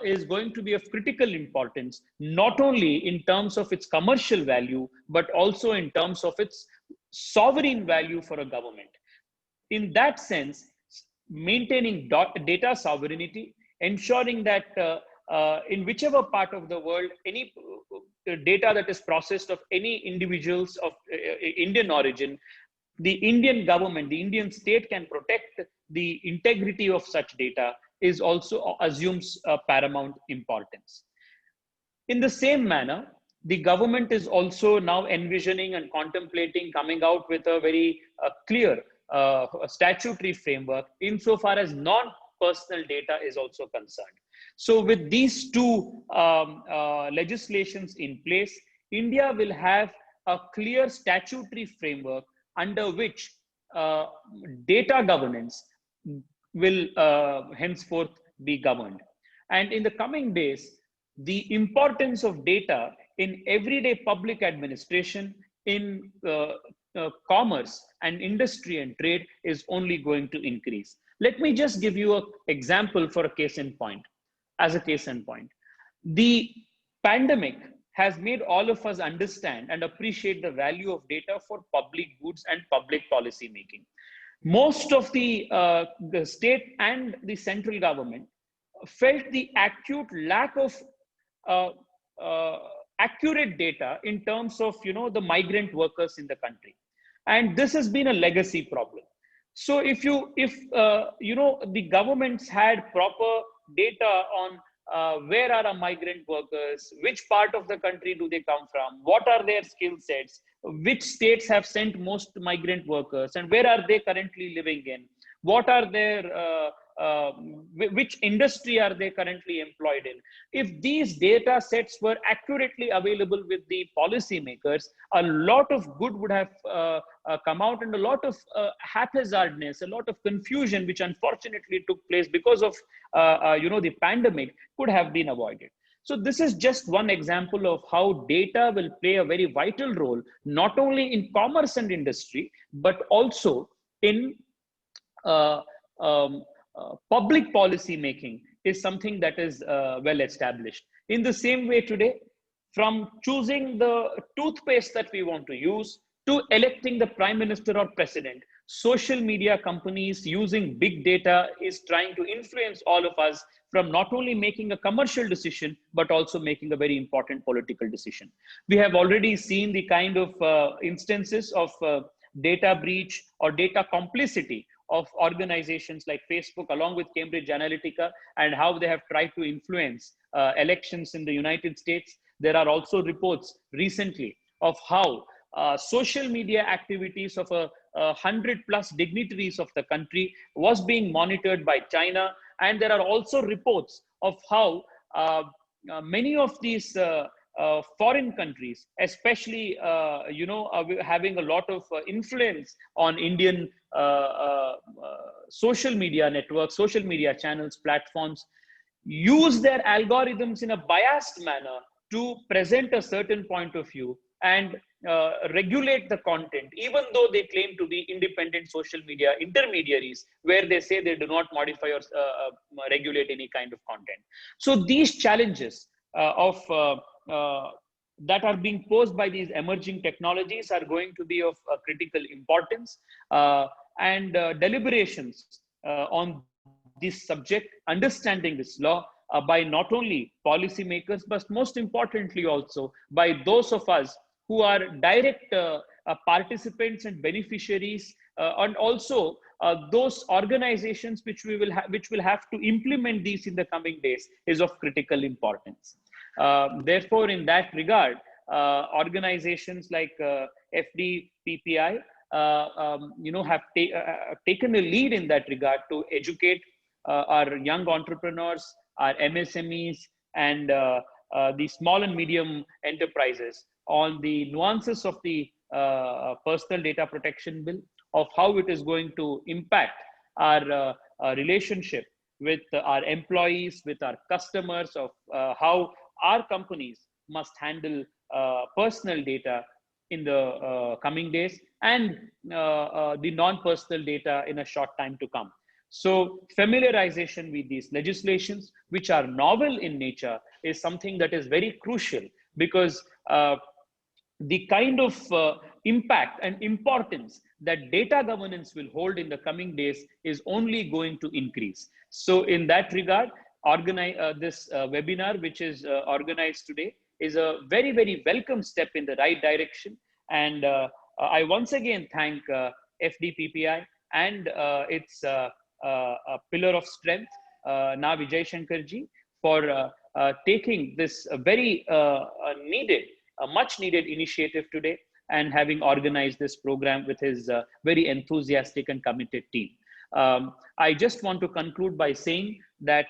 is going to be of critical importance, not only in terms of its commercial value, but also in terms of its sovereign value for a government. In that sense, maintaining data sovereignty, ensuring that in whichever part of the world, any data that is processed of any individuals of Indian origin, the Indian government, the Indian state can protect the integrity of such data is also assumes paramount importance. In the same manner, the government is also now envisioning and contemplating coming out with a very clear statutory framework insofar as non-personal data is also concerned. So with these two legislations in place, India will have a clear statutory framework under which data governance will henceforth be governed. And in the coming days, the importance of data in everyday public administration, in commerce and industry and trade is only going to increase. Let me just give you an example for a case in point. As a case in point, the pandemic has made all of us understand and appreciate the value of data for public goods and public policy making. Most of the state and the central government felt the acute lack of accurate data in terms of, the migrant workers in the country. And this has been a legacy problem. So if the governments had proper data on where are our migrant workers, which part of the country do they come from, what are their skill sets, which states have sent most migrant workers, and where are they currently living in, what are their which industry are they currently employed in. If these data sets were accurately available with the policymakers, a lot of good would have come out, and a lot of haphazardness, a lot of confusion, which unfortunately took place because of the pandemic, could have been avoided. So this is just one example of how data will play a very vital role, not only in commerce and industry, but also in public policy making is something that is well established. In the same way today, from choosing the toothpaste that we want to use to electing the prime minister or president, social media companies using big data is trying to influence all of us from not only making a commercial decision, but also making a very important political decision. We have already seen the kind of instances of data breach or data complicity of organizations like Facebook along with Cambridge Analytica, and how they have tried to influence elections in the United States. There are also reports recently of how social media activities of 100+ dignitaries of the country was being monitored by China. And there are also reports of how many of these foreign countries, especially having a lot of influence on Indian social media networks, social media channels, platforms, use their algorithms in a biased manner to present a certain point of view and regulate the content, even though they claim to be independent social media intermediaries, where they say they do not modify or regulate any kind of content. So these challenges that are being posed by these emerging technologies are going to be of critical importance, and deliberations on this subject, understanding this law by not only policymakers, but most importantly also by those of us who are direct participants and beneficiaries, and also those organizations which will have to implement these in the coming days, is of critical importance. Therefore, in that regard, organizations like FDPPI, have taken a lead in that regard to educate our young entrepreneurs, our MSMEs, and the small and medium enterprises on the nuances of the personal data protection bill, of how it is going to impact our relationship with our employees, with our customers, of how our companies must handle personal data in the coming days, and the non-personal data in a short time to come. So familiarization with these legislations, which are novel in nature, is something that is very crucial, because the kind of impact and importance that data governance will hold in the coming days is only going to increase. So in that regard, this webinar, which is organized today, is a very, very welcome step in the right direction. And I once again thank FDPPI and its pillar of strength, Na Vijay Shankarji, for taking this very much needed initiative today, and having organized this program with his very enthusiastic and committed team. I just want to conclude by saying that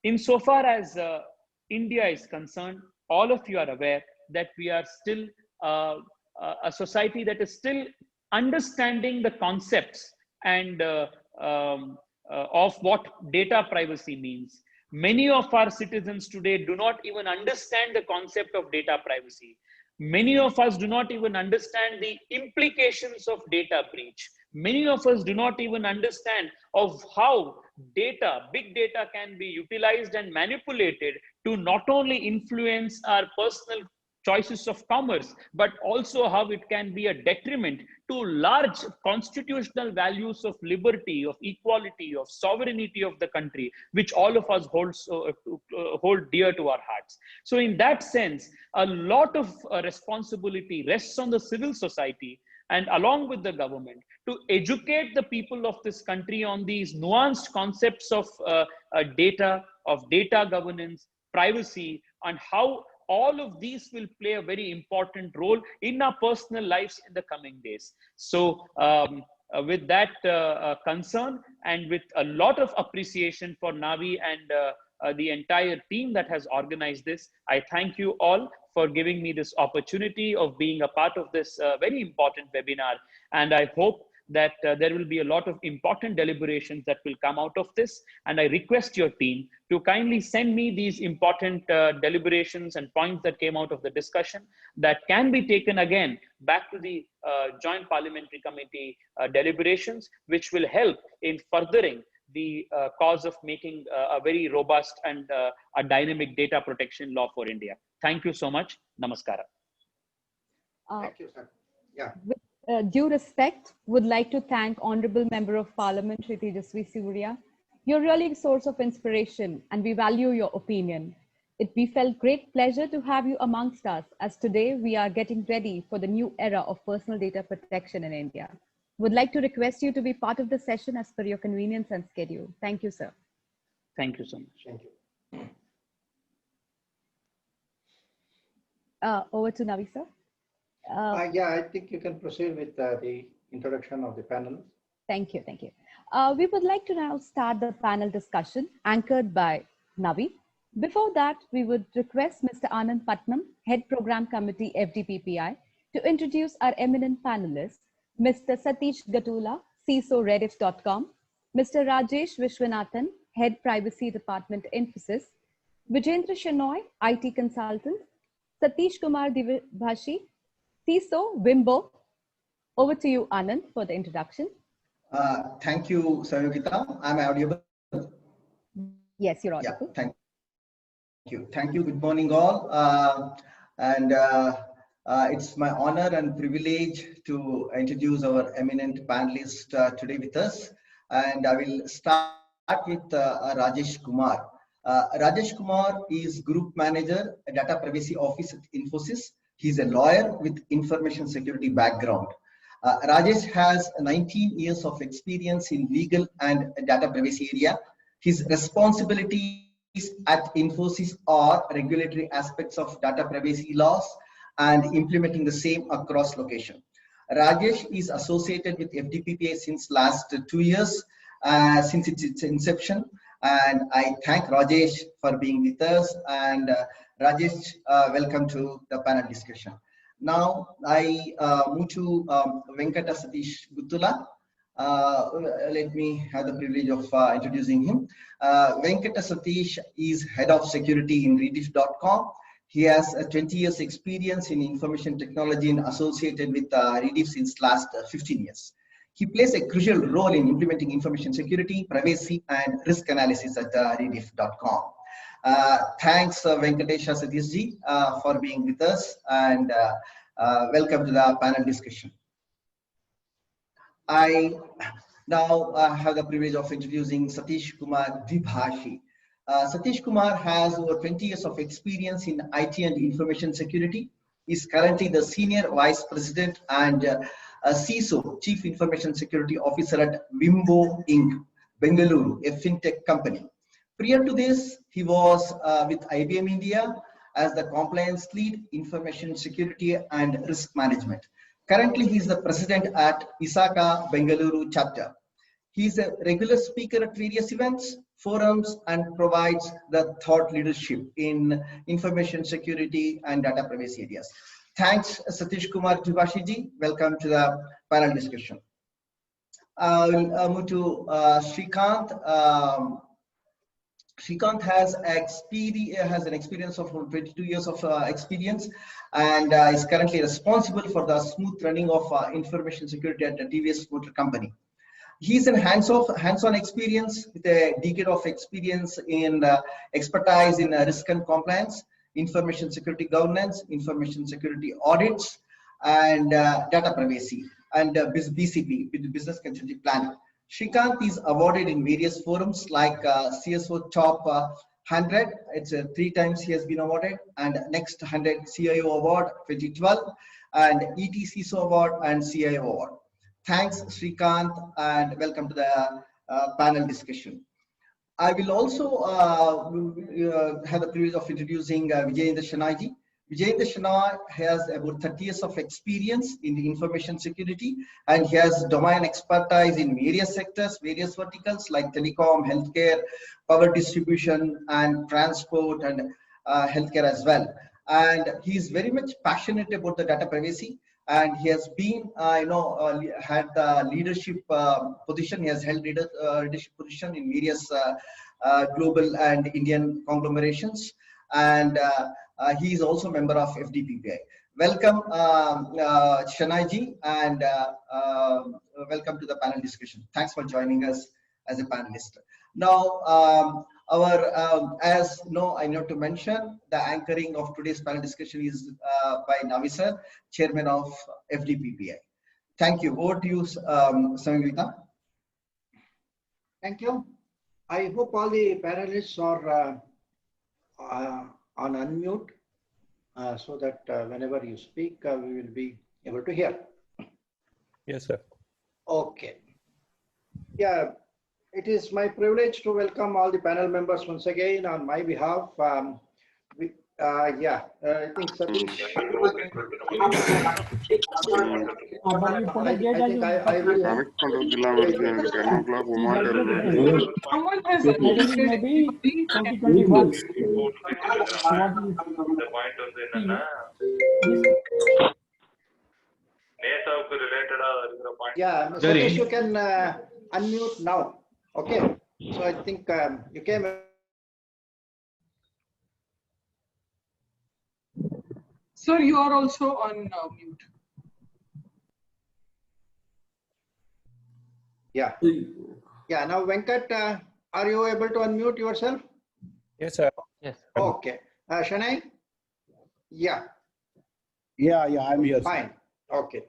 insofar as India is concerned, all of you are aware that we are still a society that is still understanding the concepts and of what data privacy means. Many of our citizens today do not even understand the concept of data privacy. Many of us do not even understand the implications of data breach. Many of us do not even understand of how data, big data, can be utilized and manipulated to not only influence our personal choices of commerce, but also how it can be a detriment to large constitutional values of liberty, of equality, of sovereignty of the country, which all of us hold dear to our hearts. So in that sense, a lot of responsibility rests on the civil society and along with the government to educate the people of this country on these nuanced concepts of data governance, privacy, and how all of these will play a very important role in our personal lives in the coming days. So with that concern and with a lot of appreciation for Navi and the entire team that has organized this, I thank you all for giving me this opportunity of being a part of this very important webinar. And I hope that there will be a lot of important deliberations that will come out of this. And I request your team to kindly send me these important deliberations and points that came out of the discussion that can be taken again back to the Joint Parliamentary Committee deliberations, which will help in furthering the cause of making a very robust and a dynamic data protection law for India. Thank you so much. Namaskara. Thank you, sir. Yeah. With due respect, would like to thank Honorable Member of Parliament, Shri Tejasvi Surya. You're really a source of inspiration and we value your opinion. We felt great pleasure to have you amongst us, as today we are getting ready for the new era of personal data protection in India. Would like to request you to be part of the session as per your convenience and schedule. Thank you, sir. Thank you so much. Thank you. Over to Navi, sir. Yeah, I think you can proceed with the introduction of the panel. Thank you. Thank you. We would like to now start the panel discussion anchored by Navi. Before that, we would request Mr. Anand Patnam, Head Program Committee, FDPPI, to introduce our eminent panelists, Mr. Satish Gatula, CISO Rediff.com, Mr. Rajesh Vishwanathan, Head Privacy Department, Infosys, Vijendra Shenoy, IT Consultant, Satish Kumar Divibhashi, CISO Wimbo. Over to you, Anand, for the introduction. Thank you, Sayogita. Am I audible? Yes, you're audible. Yeah, thank you. Thank you. Good morning, all. It's my honor and privilege to introduce our eminent panelist today with us. And I will start with Rajesh Kumar. Rajesh Kumar is Group Manager, Data Privacy Office at Infosys. He's a lawyer with information security background. Rajesh has 19 years of experience in legal and data privacy area. His responsibilities at Infosys are regulatory aspects of data privacy laws and implementing the same across location. Rajesh is associated with FDPPA since last 2 years, since its inception. And I thank Rajesh for being with us. And Rajesh, welcome to the panel discussion. Now I move to Venkata Satish Guttula. Let me have the privilege of introducing him. Venkata Satish is Head of Security in Rediff.com. He has 20 years experience in information technology and associated with Rediff since last 15 years. He plays a crucial role in implementing information security, privacy, and risk analysis at Rediff.com. Thanks, Venkatesha Satishji, for being with us, and welcome to the panel discussion. I now have the privilege of introducing Satish Kumar Divibhashi. Satish Kumar has over 20 years of experience in IT and information security. He is currently the Senior Vice President and CISO, Chief Information Security Officer at Wimbo Inc., Bengaluru, a fintech company. Prior to this, he was with IBM India as the Compliance Lead, Information Security and Risk Management. Currently, he is the President at ISACA Bengaluru chapter. He is a regular speaker at various events, forums, and provides the thought leadership in information security and data privacy areas. Thanks, Satish Kumar Divibhashi ji. Welcome to the panel discussion. I'll move to Srikanth. Srikanth has an experience of 22 years of experience and is currently responsible for the smooth running of information security at the TVS Motor Company. He's in hands-on experience with a decade of experience in expertise in risk and compliance. information security governance, information security audits, and data privacy, and BCP, business continuity planning. Srikanth is awarded in various forums like CSO Top 100. It's 3 times he has been awarded, and Next 100 CIO Award 2012, and ET CISO Award and CIO Award. Thanks, Srikanth, and welcome to the panel discussion. I will also have the privilege of introducing Vijayendra Shanaji. Vijayendra Shana has about 30 years of experience in the information security, and he has domain expertise in various sectors, various verticals like telecom, healthcare, power distribution, and transport, and healthcare as well. And he is very much passionate about the data privacy, and he has been, had the leadership position. He has held leadership position in various global and Indian conglomerations, and he is also a member of FDPPI. Welcome, Shanaji, and welcome to the panel discussion. Thanks for joining us as a panelist. Now, as I know to mention, the anchoring of today's panel discussion is by Navi sir, Chairman of FDPPI. Thank you. Over to you, Samyukta. Thank you. I hope all the panelists are on unmute so that whenever you speak, we will be able to hear. Yes, sir. Okay. Yeah, it is my privilege to welcome all the panel members once again on my behalf. I think Satish. I will. Someone has unmuted. Please Yeah, Satish, you can unmute now. Okay. So I think you came. Sir, you are also on mute. Yeah. Yeah. Now, Venkat, are you able to unmute yourself? Yes, sir. Yes. Okay. Shanai? Yeah. Yeah, I'm here. Fine. Okay.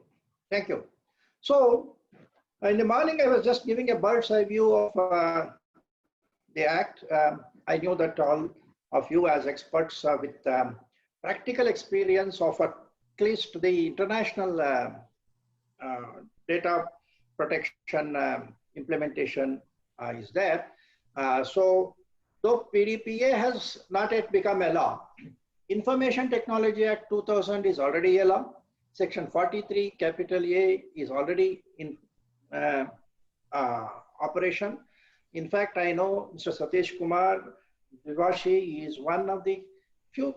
Thank you. So, in the morning, I was just giving a bird's eye view of the Act. I knew that all of you as experts with practical experience of at least the international data protection implementation is there. So, though PDPA has not yet become a law, Information Technology Act 2000 is already a law. Section 43, capital A, is already in operation. In fact, I know Mr. Satish Kumar Vivashi is one of the few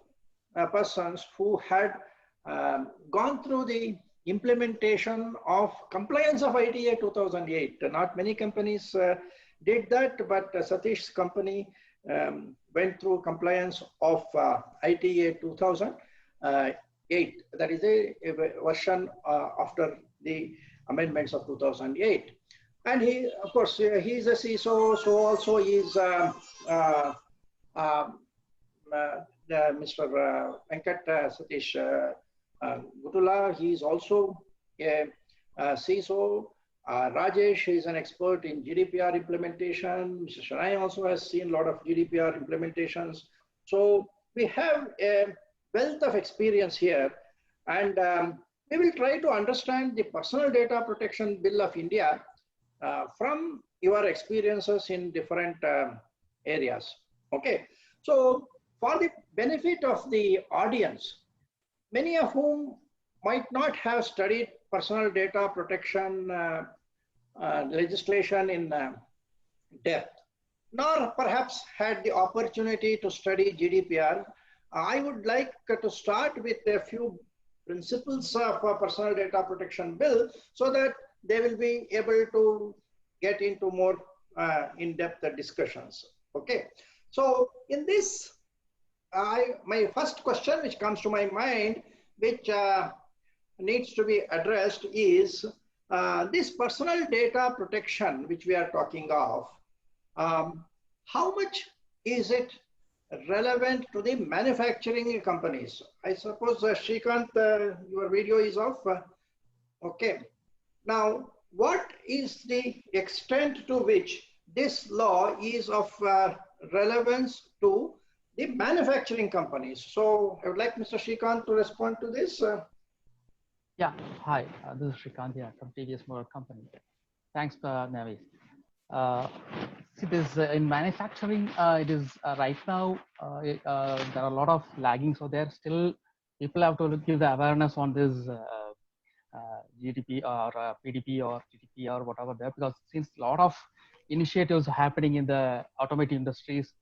persons who had gone through the implementation of compliance of ITA 2008. Not many companies did that, but Satish's company went through compliance of ITA 2008. That is a version after the amendments of 2008. And he, of course, he is a CISO, so also he is Mr. Venkat Satish Gutula. He is also a CISO. Rajesh is an expert in GDPR implementation. Mr. Shanai also has seen a lot of GDPR implementations. So we have a wealth of experience here, and we will try to understand the Personal Data Protection Bill of India from your experiences in different areas. Okay, so for the benefit of the audience, many of whom might not have studied personal data protection legislation in depth, nor perhaps had the opportunity to study GDPR, I would like to start with a few principles of a personal data protection bill so that they will be able to get into more in-depth discussions. Okay, so in this, my first question which comes to my mind, which needs to be addressed, is this personal data protection which we are talking of. How much is it relevant to the manufacturing companies. I suppose, Shrikant, your video is off. Okay. Now, what is the extent to which this law is of relevance to the manufacturing companies? So I would like Mr. Shrikant to respond to this. Yeah, hi, this is Shrikant here from TVS Motor Company. Thanks, Navis. See, this in manufacturing, it is right now, there are a lot of lagging. So there still people have to give the awareness on this GDP or PDP or GDP or whatever there, because since a lot of initiatives are happening in the automotive industries,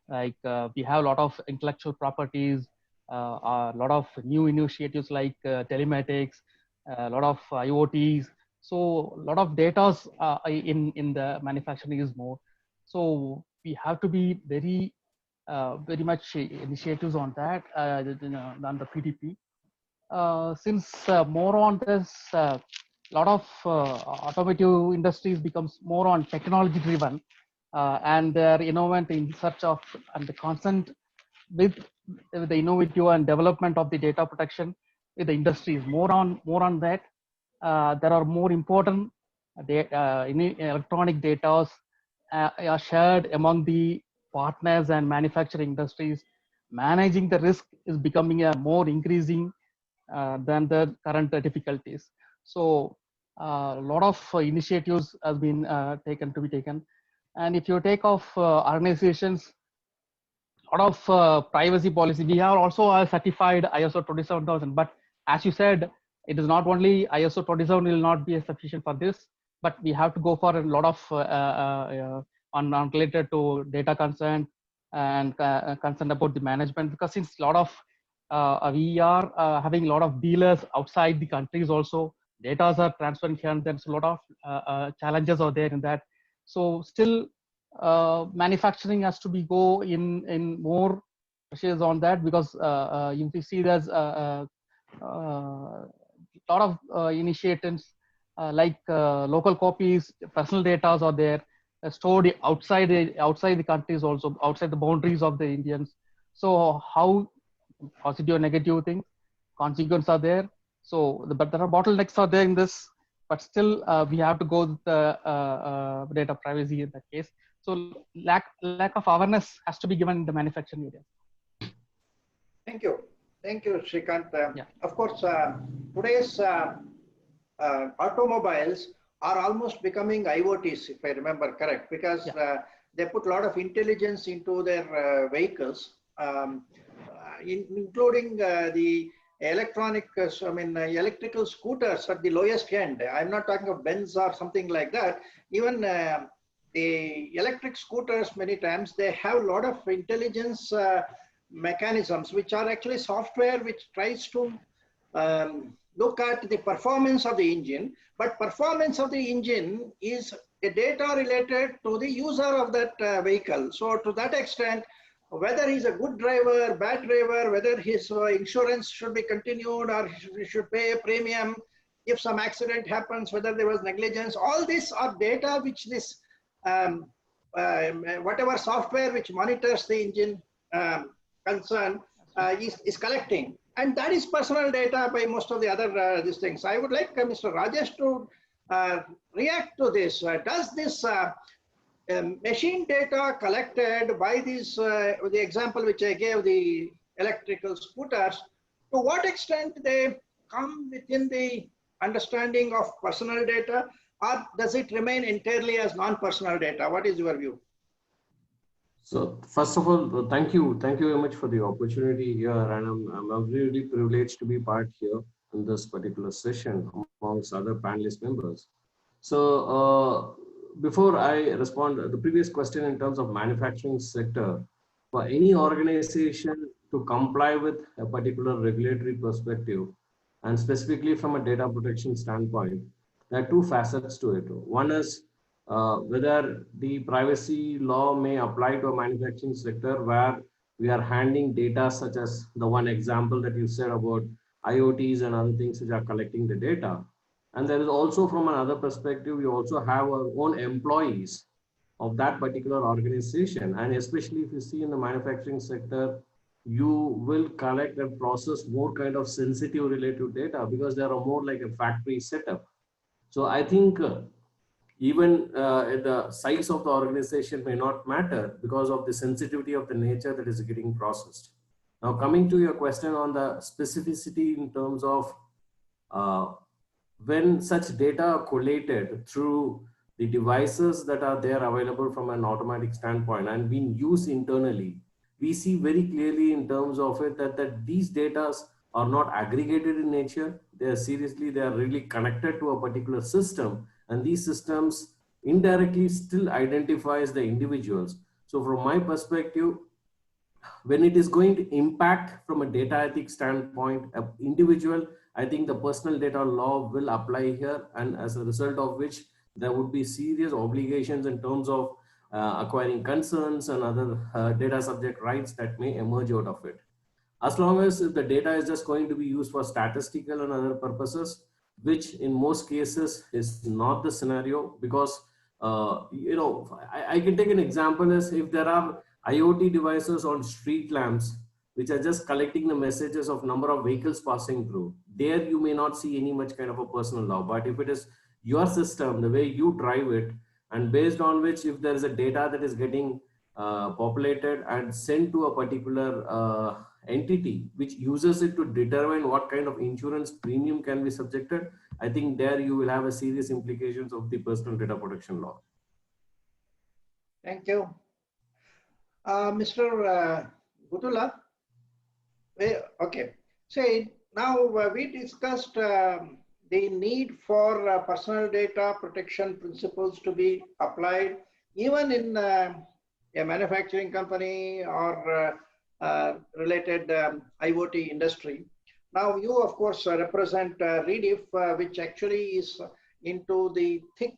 like we have a lot of intellectual properties, a lot of new initiatives like telematics, a lot of IoTs. So a lot of data in the manufacturing is more. So we have to be very much initiatives on that than the PDP. Since more on this, lot of automotive industries becomes more on technology driven, and they're innovate in search of and the constant with the innovative and development of the data protection with the industries more on that. There are more important electronic data are shared among the partners and manufacturing industries. Managing the risk is becoming a more increasing than the current difficulties. So a lot of initiatives have been taken. And if you take off organizations, a lot of privacy policy, we have also a certified ISO 27000. But as you said, it is not only ISO 27 will not be sufficient for this, but we have to go for a lot of on related to data consent and concern about the management, because since a lot of we are having a lot of dealers outside the countries also, data are transferring here and then, so a lot of challenges are there in that. So still manufacturing has to be go in more pressures on that, because if you see there's a lot of initiatives like local copies, personal data are there, stored outside the countries also, outside the boundaries of the Indians. So how positive or negative things, consequences are there. So but there are bottlenecks are there in this, but still we have to go with the data privacy in that case. So lack of awareness has to be given in the manufacturing area. Thank you, Shrikant. Yeah. Of course, today's automobiles are almost becoming IoTs, if I remember correct, because they put a lot of intelligence into their vehicles, including the electronic, electrical scooters at the lowest end. I'm not talking of Benz or something like that. Even the electric scooters, many times they have a lot of intelligence mechanisms, which are actually software which tries to look at the performance of the engine, but performance of the engine is a data related to the user of that vehicle. So to that extent, whether he's a good driver, bad driver, whether his insurance should be continued or he should pay a premium, if some accident happens, whether there was negligence, all these are data which this whatever software which monitors the engine concern is collecting. And that is personal data by most of the other these things. I would like Mr. Rajesh to react to this. Does this machine data collected by these, the example which I gave, the electrical scooters, to what extent they come within the understanding of personal data, or does it remain entirely as non-personal data? What is your view? So first of all, thank you very much for the opportunity here, and I'm really privileged to be part here in this particular session amongst other panelist members. So before I respond the previous question in terms of manufacturing sector, for any organization to comply with a particular regulatory perspective, and specifically from a data protection standpoint, there are two facets to it. One is whether the privacy law may apply to a manufacturing sector where we are handling data such as the one example that you said about IoTs and other things which are collecting the data. And there is also, from another perspective, we also have our own employees of that particular organization. And especially if you see in the manufacturing sector, you will collect and process more kind of sensitive related data because there are more like a factory setup. So I think even the size of the organization may not matter because of the sensitivity of the nature that is getting processed. Now, coming to your question on the specificity in terms of uh, when such data are collated through the devices that are there available from an automatic standpoint and being used internally, we see very clearly in terms of it that these data are not aggregated in nature. They are really connected to a particular system, and these systems indirectly still identifies the individuals. So from my perspective, when it is going to impact from a data ethics standpoint, an individual, I think the personal data law will apply here, and as a result of which there would be serious obligations in terms of acquiring concerns and other data subject rights that may emerge out of it. As long as if the data is just going to be used for statistical and other purposes, which in most cases is not the scenario, because I can take an example as if there are IoT devices on street lamps which are just collecting the messages of number of vehicles passing through. There you may not see any much kind of a personal law, but if it is your system, the way you drive it, and based on which if there is a data that is getting populated and sent to a particular entity which uses it to determine what kind of insurance premium can be subjected, I think there you will have a serious implications of the personal data protection law. Thank you. Mr. Gutula, okay. Say, now we discussed the need for personal data protection principles to be applied even in a manufacturing company or related IoT industry. Now you of course represent Rediff, which actually is into the thick,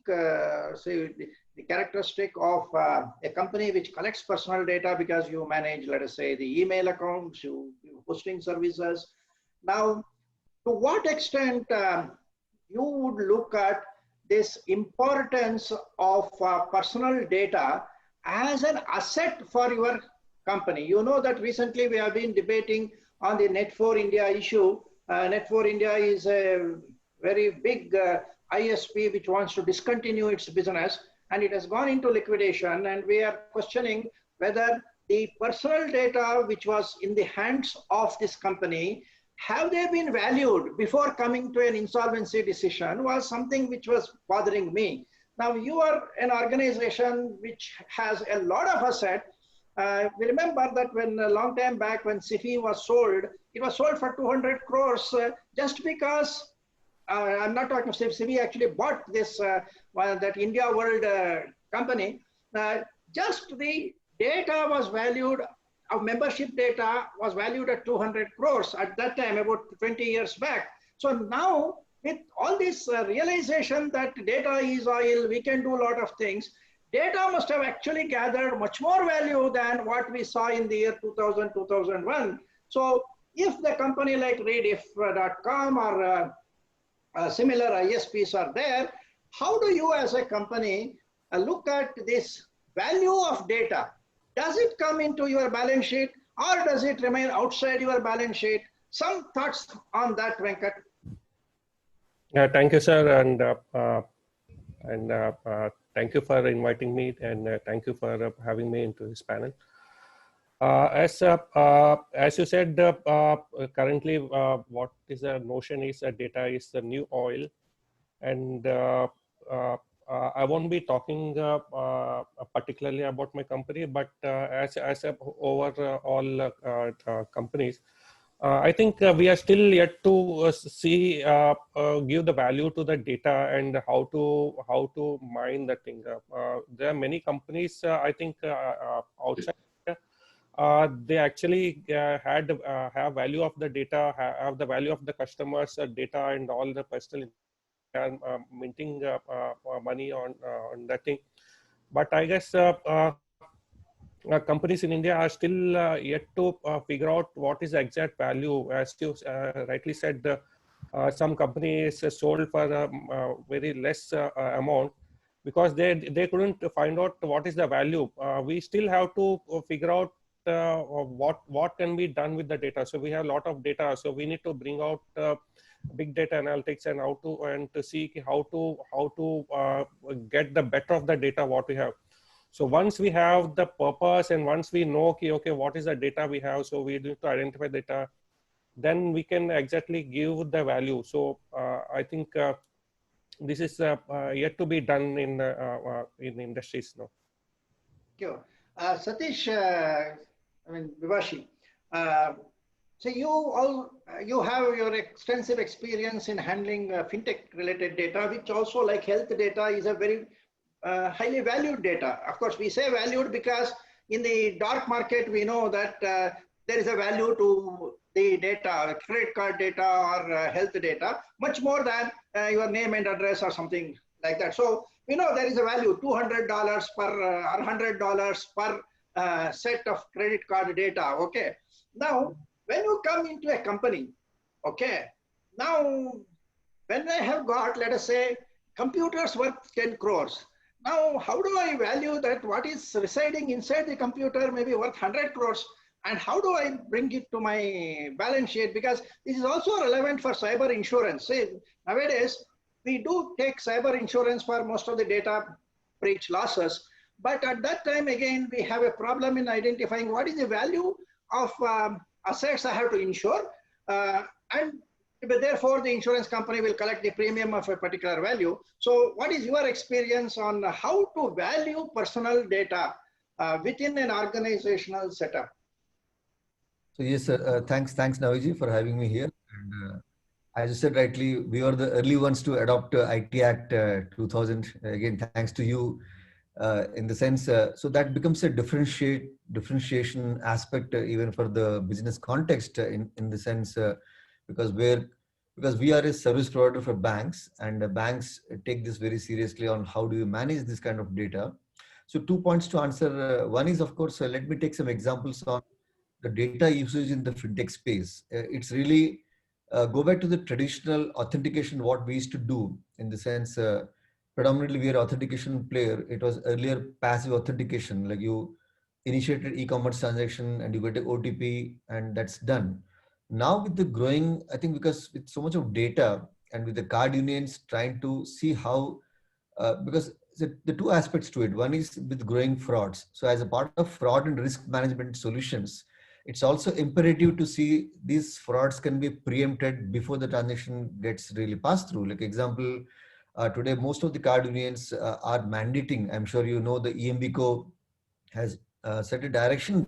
say the characteristic of a company which collects personal data because you manage, let us say, the email accounts, you hosting services. Now, to what extent you would look at this importance of personal data as an asset for your company? You know that recently we have been debating on the Net4 India issue. Net4 India is a very big ISP which wants to discontinue its business, and it has gone into liquidation, and we are questioning whether the personal data which was in the hands of this company, have they been valued before coming to an insolvency decision, was something which was bothering me. Now you are an organization which has a lot of assets. We remember that when a long time back when SIFI was sold, it was sold for 200 crores just because I'm not talking of SIFI actually bought this, that India World company. Just the data was valued, our membership data was valued at 200 crores at that time, about 20 years back. So now with all this realization that data is oil, we can do a lot of things, data must have actually gathered much more value than what we saw in the year 2000, 2001. So if the company like Rediff.com or similar ISPs are there, how do you as a company look at this value of data? Does it come into your balance sheet or does it remain outside your balance sheet? Some thoughts on that, Venkat? Thank you, sir, and thank you for inviting me, and thank you for having me into this panel. As you said, currently what is the notion is that data is the new oil, and I won't be talking particularly about my company, but as a overall companies. I think we are still yet to see give the value to the data and how to mine the thing. There are many companies I think outside. They actually have value of the data, have the value of the customers' data and all the personal minting money on that thing. But I guess companies in India are still yet to figure out what is the exact value. As you rightly said, some companies sold for a very less amount, because they couldn't find out what is the value. We still have to figure out what can be done with the data. So we have a lot of data, so we need to bring out big data analytics and to see how to get the better of the data what we have. So once we have the purpose and once we know okay what is the data we have, so we need to identify data, then we can exactly give the value. So I think this is yet to be done in industries now. Thank you. Satish, Vivashi, so you have your extensive experience in handling fintech related data, which also, like health data, is a very highly valued data. Of course, we say valued because in the dark market, we know that there is a value to the data, credit card data or health data, much more than your name and address or something like that. So we know there is a value, $200 per or $100 per set of credit card data. Okay. Now, when you come into a company, okay, now when I have got, let us say, computers worth 10 crores. Now, how do I value that what is residing inside the computer may be worth 100 crores? And how do I bring it to my balance sheet? Because this is also relevant for cyber insurance. See, nowadays, we do take cyber insurance for most of the data breach losses. But at that time, again, we have a problem in identifying what is the value of assets I have to insure. And therefore, the insurance company will collect the premium of a particular value. So what is your experience on how to value personal data within an organizational setup? So yes, thanks Naviji for having me here. And as you said rightly, we are the early ones to adopt IT Act 2000. Again, thanks to you in the sense, so that becomes a differentiation aspect even for the business context in the sense, because we are a service provider for banks, and banks take this very seriously on how do you manage this kind of data. So 2 points to answer. One is, of course, let me take some examples on the data usage in the fintech space. It's really go back to the traditional authentication, what we used to do in the sense, predominantly we are authentication player. It was earlier passive authentication, like you initiated e-commerce transaction and you get an OTP and that's done. Now with the growing, I think because with so much of data and with the card unions trying to see how, because the two aspects to it. One is with growing frauds. So as a part of fraud and risk management solutions, it's also imperative to see these frauds can be preempted before the transaction gets really passed through. Like example, today most of the card unions are mandating, I'm sure you know, the EMBCO has set a direction.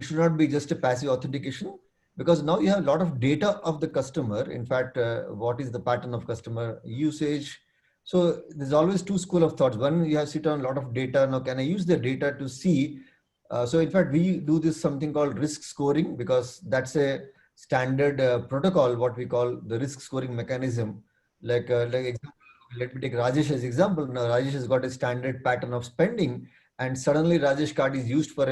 It should not be just a passive authentication, because now you have a lot of data of the customer. In fact, what is the pattern of customer usage? So there's always two school of thoughts. One, you have sit on a lot of data. Now, can I use the data to see? So in fact, we do this something called risk scoring, because that's a standard protocol, what we call the risk scoring mechanism. Like example, let me take Rajesh as example. Now Rajesh has got a standard pattern of spending, and suddenly Rajesh card is used for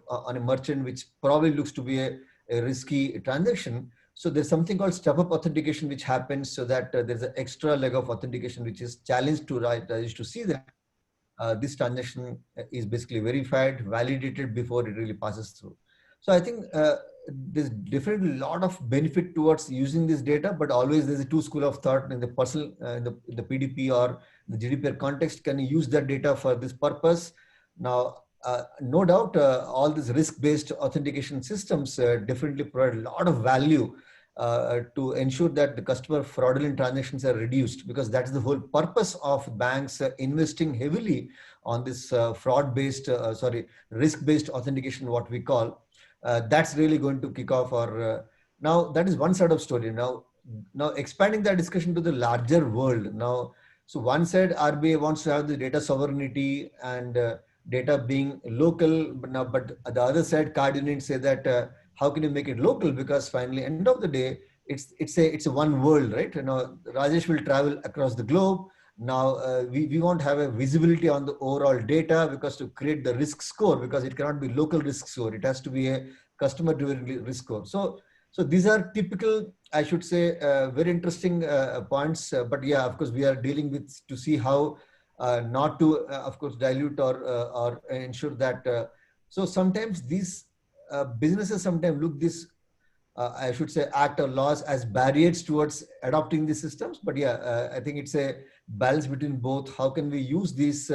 on a merchant which probably looks to be a risky transaction. So there's something called step-up authentication which happens, so that there's an extra leg of authentication which is challenged to Rajesh to see that this transaction is basically verified, validated before it really passes through. So I think there's different lot of benefit towards using this data, but always there's a two school of thought in the personal, in the PDP or the GDPR context. Can you use that data for this purpose? Now, no doubt, all these risk-based authentication systems definitely provide a lot of value to ensure that the customer fraudulent transactions are reduced, because that's the whole purpose of banks investing heavily on this risk-based authentication, what we call. That's really going to kick off our, now that is one side of story. Now expanding that discussion to the larger world. Now, so one side RBI wants to have the data sovereignty and data being local, but the other side card unions say that how can you make it local? Because finally, end of the day, it's a one world, right? You know, Rajesh will travel across the globe. Now we won't have a visibility on the overall data, because to create the risk score, because it cannot be local risk score, it has to be a customer driven risk score. So these are typical, I should say, very interesting points. But yeah, of course, we are dealing with to see how not to, of course, dilute or ensure that. So sometimes these businesses sometimes look this, I should say, act or laws as barriers towards adopting these systems. But yeah, I think it's a balance between both. How can we use these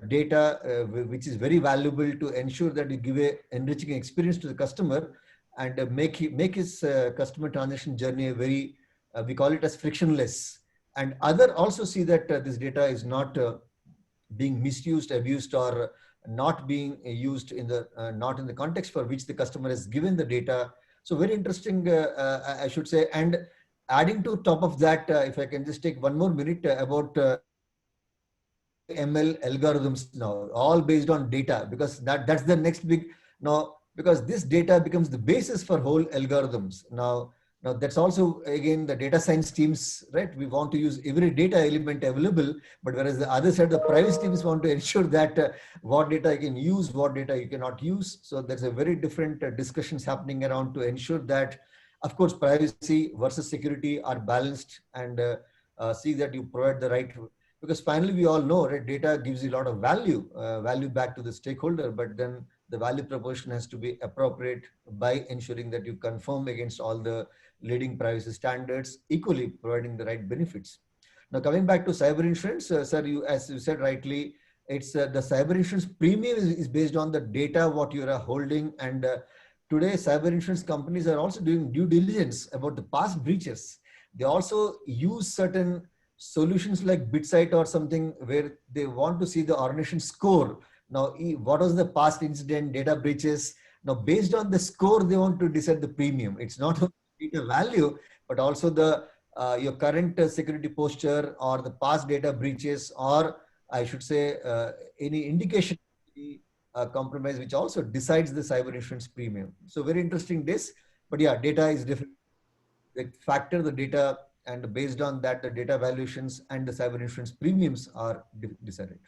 data, which is very valuable, to ensure that you give a enriching experience to the customer and make his customer transaction journey a very, we call it as frictionless. And other also see that this data is not being misused, abused, or not being used in the not in the context for which the customer has given the data. So very interesting, I should say. And adding to top of that, if I can just take one more minute about ML algorithms now, all based on data, because that's the next big now, because this data becomes the basis for whole algorithms. Now that's also, again, the data science teams, right? We want to use every data element available, but whereas the other side, the privacy teams want to ensure that what data you can use, what data you cannot use. So there's a very different discussions happening around to ensure that, of course, privacy versus security are balanced, and see that you provide the right, because finally we all know, right, data gives you a lot of value back to the stakeholder, but then the value proportion has to be appropriate by ensuring that you conform against all the leading privacy standards, equally providing the right benefits. Now coming back to cyber insurance, sir, as you said rightly, it's the cyber insurance premium is based on the data what you are holding, and today cyber insurance companies are also doing due diligence about the past breaches. They also use certain solutions like BitSight or something where they want to see the organization score. Now, what was the past incident, data breaches? Now, based on the score, they want to decide the premium. It's not only data value, but also the your current security posture or the past data breaches, or I should say any indication of compromise, which also decides the cyber insurance premium. So very interesting this, but yeah, data is different. They factor the data, and based on that, the data valuations and the cyber insurance premiums are decided.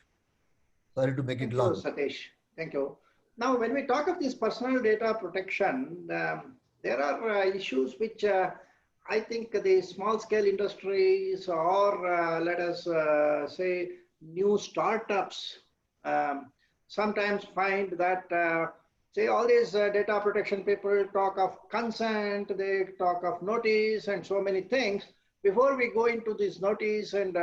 Sorry to make it long. Thank you, Satish. Thank you. Now, when we talk of this personal data protection, there are issues which I think the small scale industries, or let us say new startups, sometimes find that say all these data protection people talk of consent, they talk of notice and so many things. Before we go into this notice and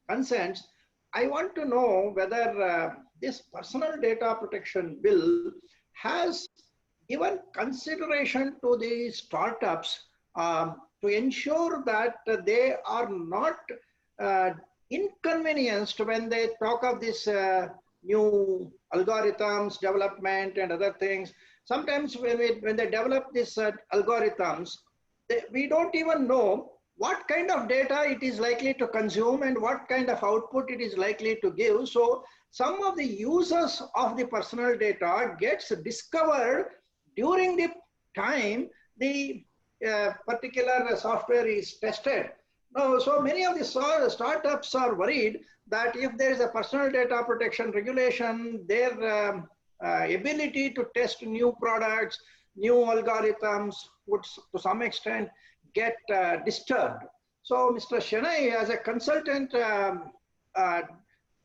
consents, I want to know whether this personal data protection bill has given consideration to the startups to ensure that they are not inconvenienced when they talk of this new algorithms development and other things. Sometimes when they develop these algorithms, we don't even know what kind of data it is likely to consume and what kind of output it is likely to give. So some of the users of the personal data gets discovered during the time the particular software is tested. So many of the startups are worried that if there is a personal data protection regulation, their ability to test new products, new algorithms would to some extent get disturbed. So Mr. Shenoy, as a consultant,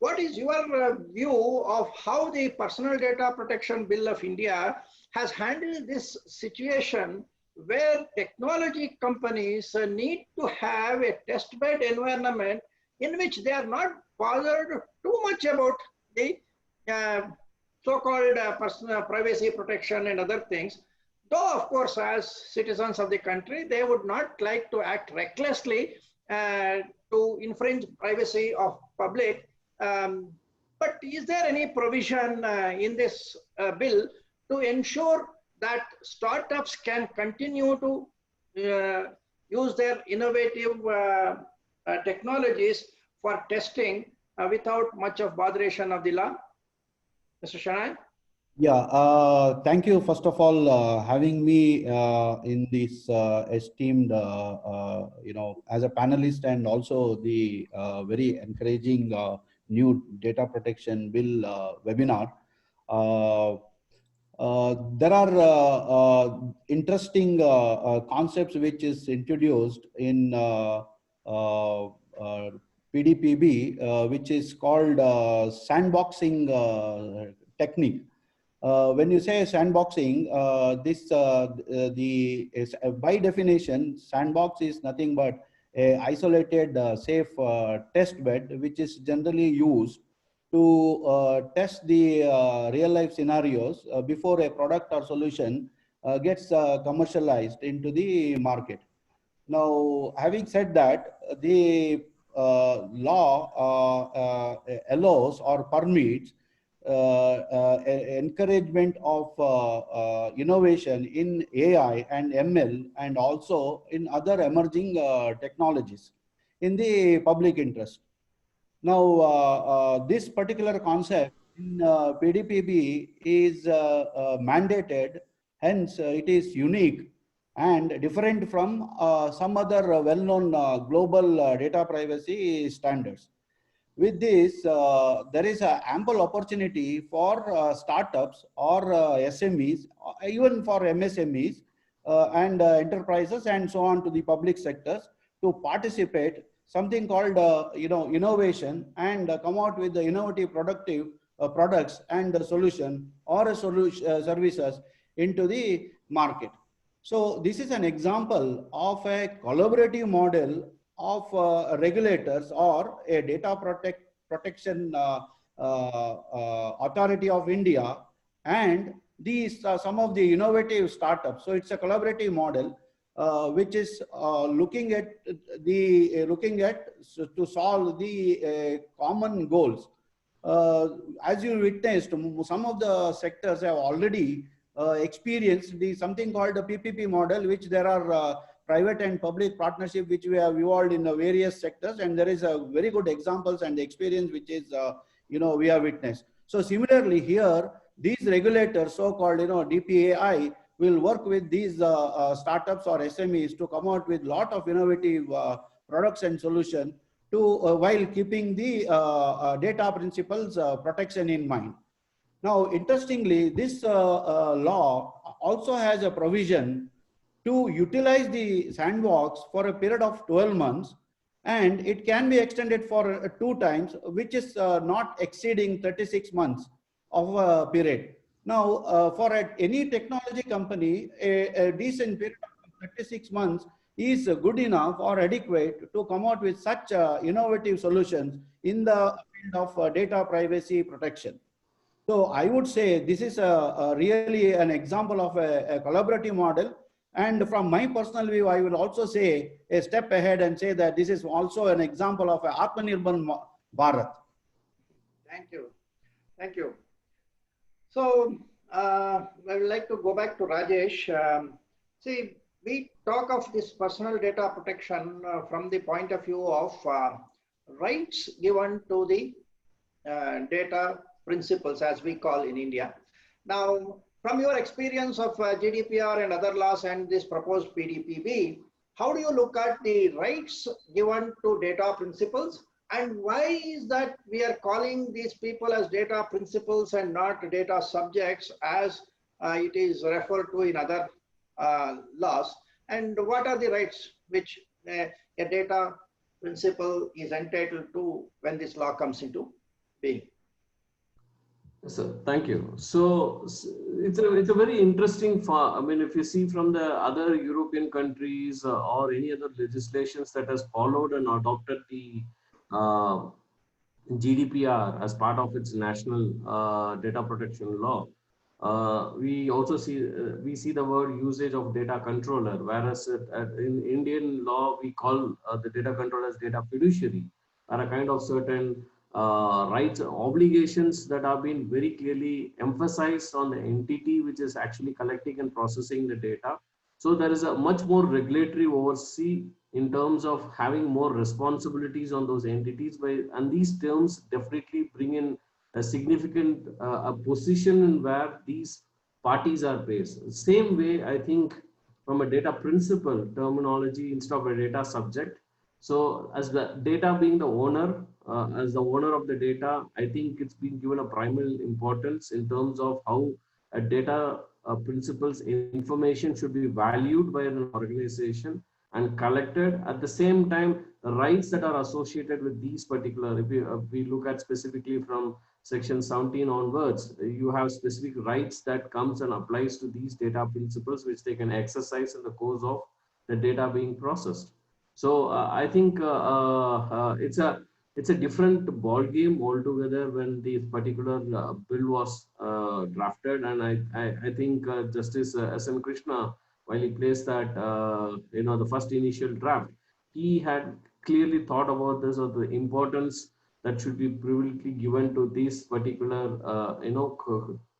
what is your view of how the Personal Data Protection Bill of India has handled this situation where technology companies need to have a testbed environment in which they are not bothered too much about the so-called personal privacy protection and other things? Though, of course, as citizens of the country, they would not like to act recklessly to infringe privacy of public. But is there any provision in this bill to ensure that startups can continue to use their innovative technologies for testing without much of botheration of the law? Mr. Shenoy? Yeah, thank you, first of all, having me in this esteemed, as a panelist, and also the very encouraging new data protection bill webinar. There are interesting PDPB, which is called sandboxing technique. When you say sandboxing, by definition, sandbox is nothing but a isolated, safe test bed, which is generally used to test the real life scenarios before a product or solution gets commercialized into the market. Now, having said that, the law allows or permits encouragement of innovation in AI and ML and also in other emerging technologies in the public interest. Now, this particular concept in PDPB is mandated, hence it is unique and different from some other well-known global data privacy standards. With this, there is an ample opportunity for startups or SMEs, even for MSMEs and enterprises and so on to the public sectors to participate something called innovation and come out with the innovative productive products and the solution or services into the market. So this is an example of a collaborative model of regulators or a data protection authority of India and these some of the innovative startups. So it's a collaborative model which is looking at to solve the common goals. As you witnessed, some of the sectors have already experienced the something called the PPP model, which there are private and public partnership which we have evolved in the various sectors, and there is a very good examples and experience which is we have witnessed. So similarly here, these regulators, so-called DPAI, will work with these startups or SMEs to come out with lot of innovative products and solutions to while keeping the data principles protection in mind. Now, interestingly, this law also has a provision to utilize the sandbox for a period of 12 months, and it can be extended for 2 times, which is not exceeding 36 months of a period. Now, for any technology company, a decent period of 36 months is good enough or adequate to come out with such innovative solutions in the field of data privacy protection. So I would say this is really an example of a collaborative model. And from my personal view, I will also say a step ahead and say that this is also an example of a Atmanirbhar Bharat. Thank you. Thank you. So I would like to go back to Rajesh. See, we talk of this personal data protection from the point of view of rights given to the data principles, as we call in India. Now, from your experience of GDPR and other laws and this proposed PDPB, how do you look at the rights given to data principles? And why is that we are calling these people as data principles and not data subjects as it is referred to in other laws? And what are the rights which a data principle is entitled to when this law comes into being? So thank you. So it's a very interesting. I mean, if you see from the other European countries or any other legislations that has followed and adopted the GDPR as part of its national data protection law, we also see the word usage of data controller, whereas in Indian law we call the data controller as data fiduciary, are a kind of certain rights and obligations that have been very clearly emphasized on the entity which is actually collecting and processing the data. So there is a much more regulatory oversight in terms of having more responsibilities on those entities, and these terms definitely bring in a significant a position where these parties are based. Same way, I think, from a data principle terminology instead of a data subject. So as the data being the owner, as the owner of the data, I think it's been given a primal importance in terms of how a data principles information should be valued by an organization, and collected. At the same time, the rights that are associated with these particular, if we look at specifically from section 17 onwards, you have specific rights that comes and applies to these data principles, which they can exercise in the course of the data being processed. So I think it's a different ball game altogether when the particular bill was drafted, and I think Justice S.N. Krishna, while he placed that the first initial draft, he had clearly thought about this, or the importance that should be privilegedly given to these particular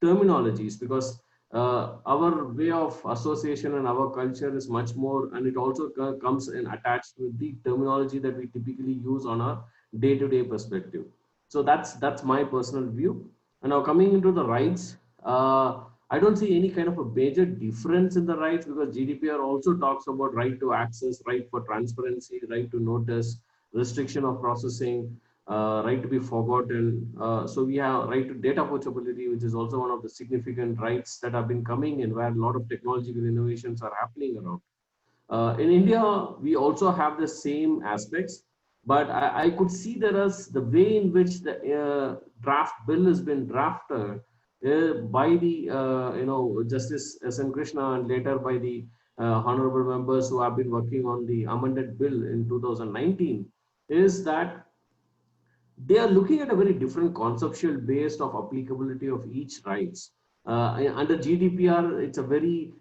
terminologies, because our way of association and our culture is much more, and it also comes in attached with the terminology that we typically use on a day-to-day perspective. So that's my personal view. And now coming into the rights, I don't see any kind of a major difference in the rights, because GDPR also talks about right to access, right for transparency, right to notice, restriction of processing, right to be forgotten. So we have right to data portability, which is also one of the significant rights that have been coming in, where a lot of technological innovations are happening around. In India, we also have the same aspects, but I could see there is the way in which the draft bill has been drafted by the Justice S.N. Krishna, and later by the honorable members who have been working on the amended bill in 2019, is that they are looking at a very different conceptual base of applicability of each rights. Under GDPR, it's a very,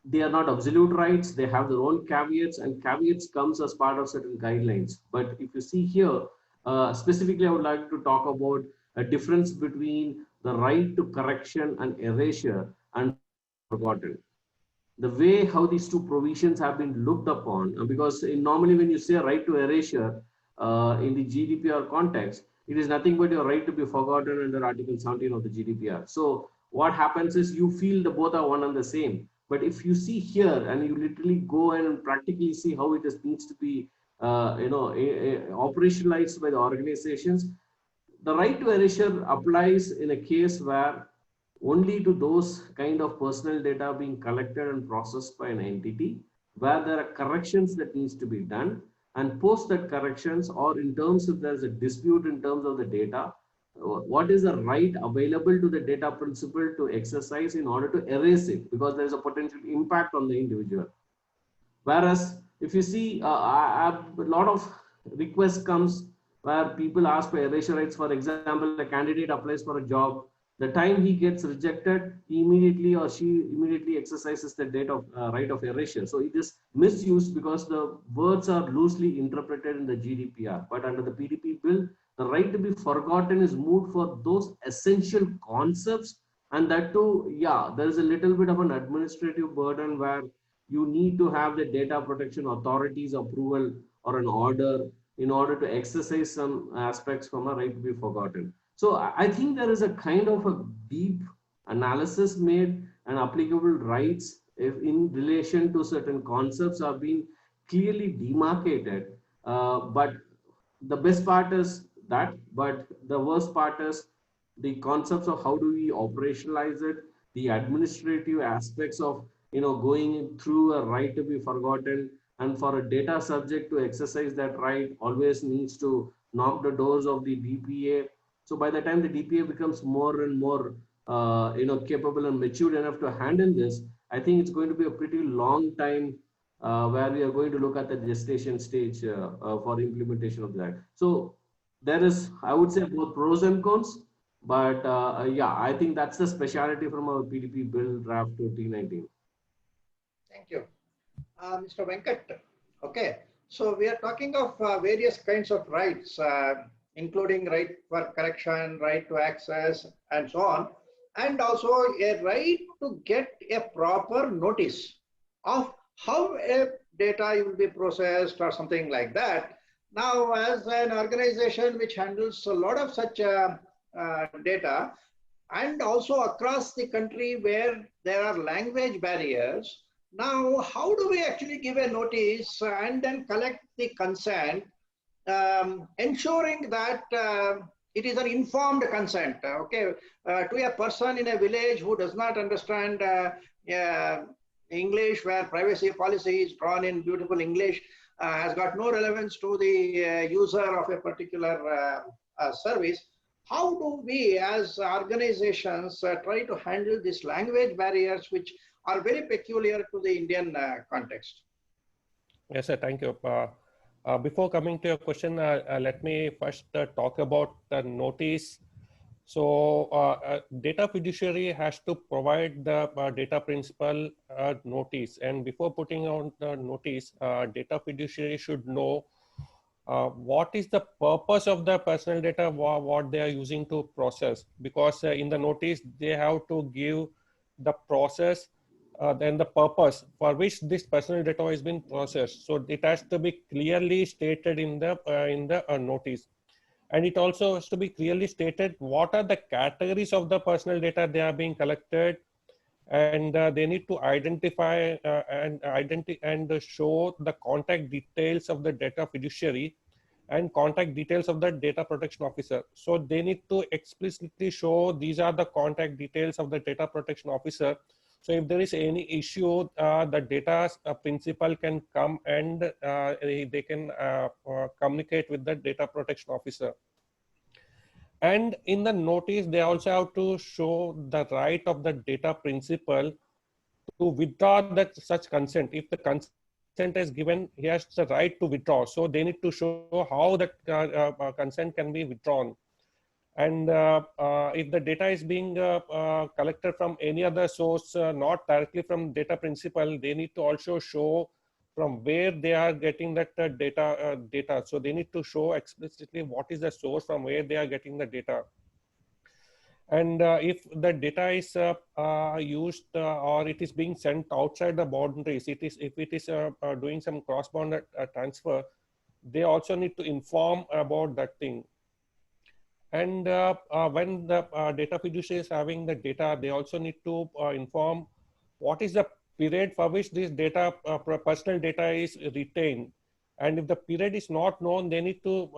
they are not absolute rights, they have their own caveats, and caveats comes as part of certain guidelines. But if you see here, specifically, I would like to talk about a difference between the right to correction and erasure and forgotten. The way how these two provisions have been looked upon, because normally when you say right to erasure in the GDPR context, it is nothing but your right to be forgotten under Article 17 of the GDPR. So what happens is you feel the both are one and the same. But if you see here and you literally go and practically see how it needs to be operationalized by the organizations, the right to erasure applies in a case where only to those kind of personal data being collected and processed by an entity where there are corrections that needs to be done, and post that corrections, or in terms if there's a dispute in terms of the data, what is the right available to the data principal to exercise in order to erase it, because there is a potential impact on the individual. Whereas if you see a lot of requests comes where people ask for erasure rights. For example, a candidate applies for a job. The time he gets rejected, he immediately or she immediately exercises the right of erasure. So it is misused because the words are loosely interpreted in the GDPR. But under the PDP bill, the right to be forgotten is moved for those essential concepts. And that too, yeah, there is a little bit of an administrative burden where you need to have the data protection authorities approval or an order in order to exercise some aspects from a right to be forgotten. So I think there is a kind of a deep analysis made, and applicable rights in relation to certain concepts are being clearly demarcated. But the best part is that, but the worst part is the concepts of how do we operationalize it, the administrative aspects of going through a right to be forgotten, and for a data subject to exercise that right always needs to knock the doors of the DPA. So by the time the DPA becomes more and more capable and matured enough to handle this, I think it's going to be a pretty long time where we are going to look at the gestation stage for implementation of that. So there is, I would say, both pros and cons. But yeah, I think that's the specialty from our PDP bill draft 2019. Thank you. Mr. Venkat. Okay, so we are talking of various kinds of rights, including right for correction, right to access, and so on, and also a right to get a proper notice of how a data will be processed or something like that. Now, as an organization which handles a lot of such data, and also across the country where there are language barriers, now how do we actually give a notice and then collect the consent, ensuring that it is an informed consent, okay, to a person in a village who does not understand English, where privacy policy is drawn in beautiful English, has got no relevance to the user of a particular service. How do we as organizations try to handle these language barriers, which are very peculiar to the Indian context? Yes, sir. Thank you. Before coming to your question, let me first talk about the notice. So data fiduciary has to provide the data principal notice, and before putting on the notice, data fiduciary should know what is the purpose of the personal data, what they are using to process, because in the notice they have to give the process, then the purpose for which this personal data has been processed. So it has to be clearly stated in the notice. And it also has to be clearly stated what are the categories of the personal data they are being collected, and they need to identify and show the contact details of the data fiduciary and contact details of the data protection officer. So they need to explicitly show these are the contact details of the data protection officer. So if there is any issue, the data principal can come and they can communicate with the data protection officer. And in the notice, they also have to show the right of the data principal to withdraw that such consent. If the consent is given, he has the right to withdraw. So they need to show how that consent can be withdrawn. And if the data is being collected from any other source, not directly from data principal, they need to also show from where they are getting that data. So they need to show explicitly what is the source from where they are getting the data. And if the data is used or it is being sent outside the boundaries, if it is doing some cross-border transfer, they also need to inform about that thing. And when the data fiduciary is having the data, they also need to inform what is the period for which this data, personal data is retained. And if the period is not known, they need to,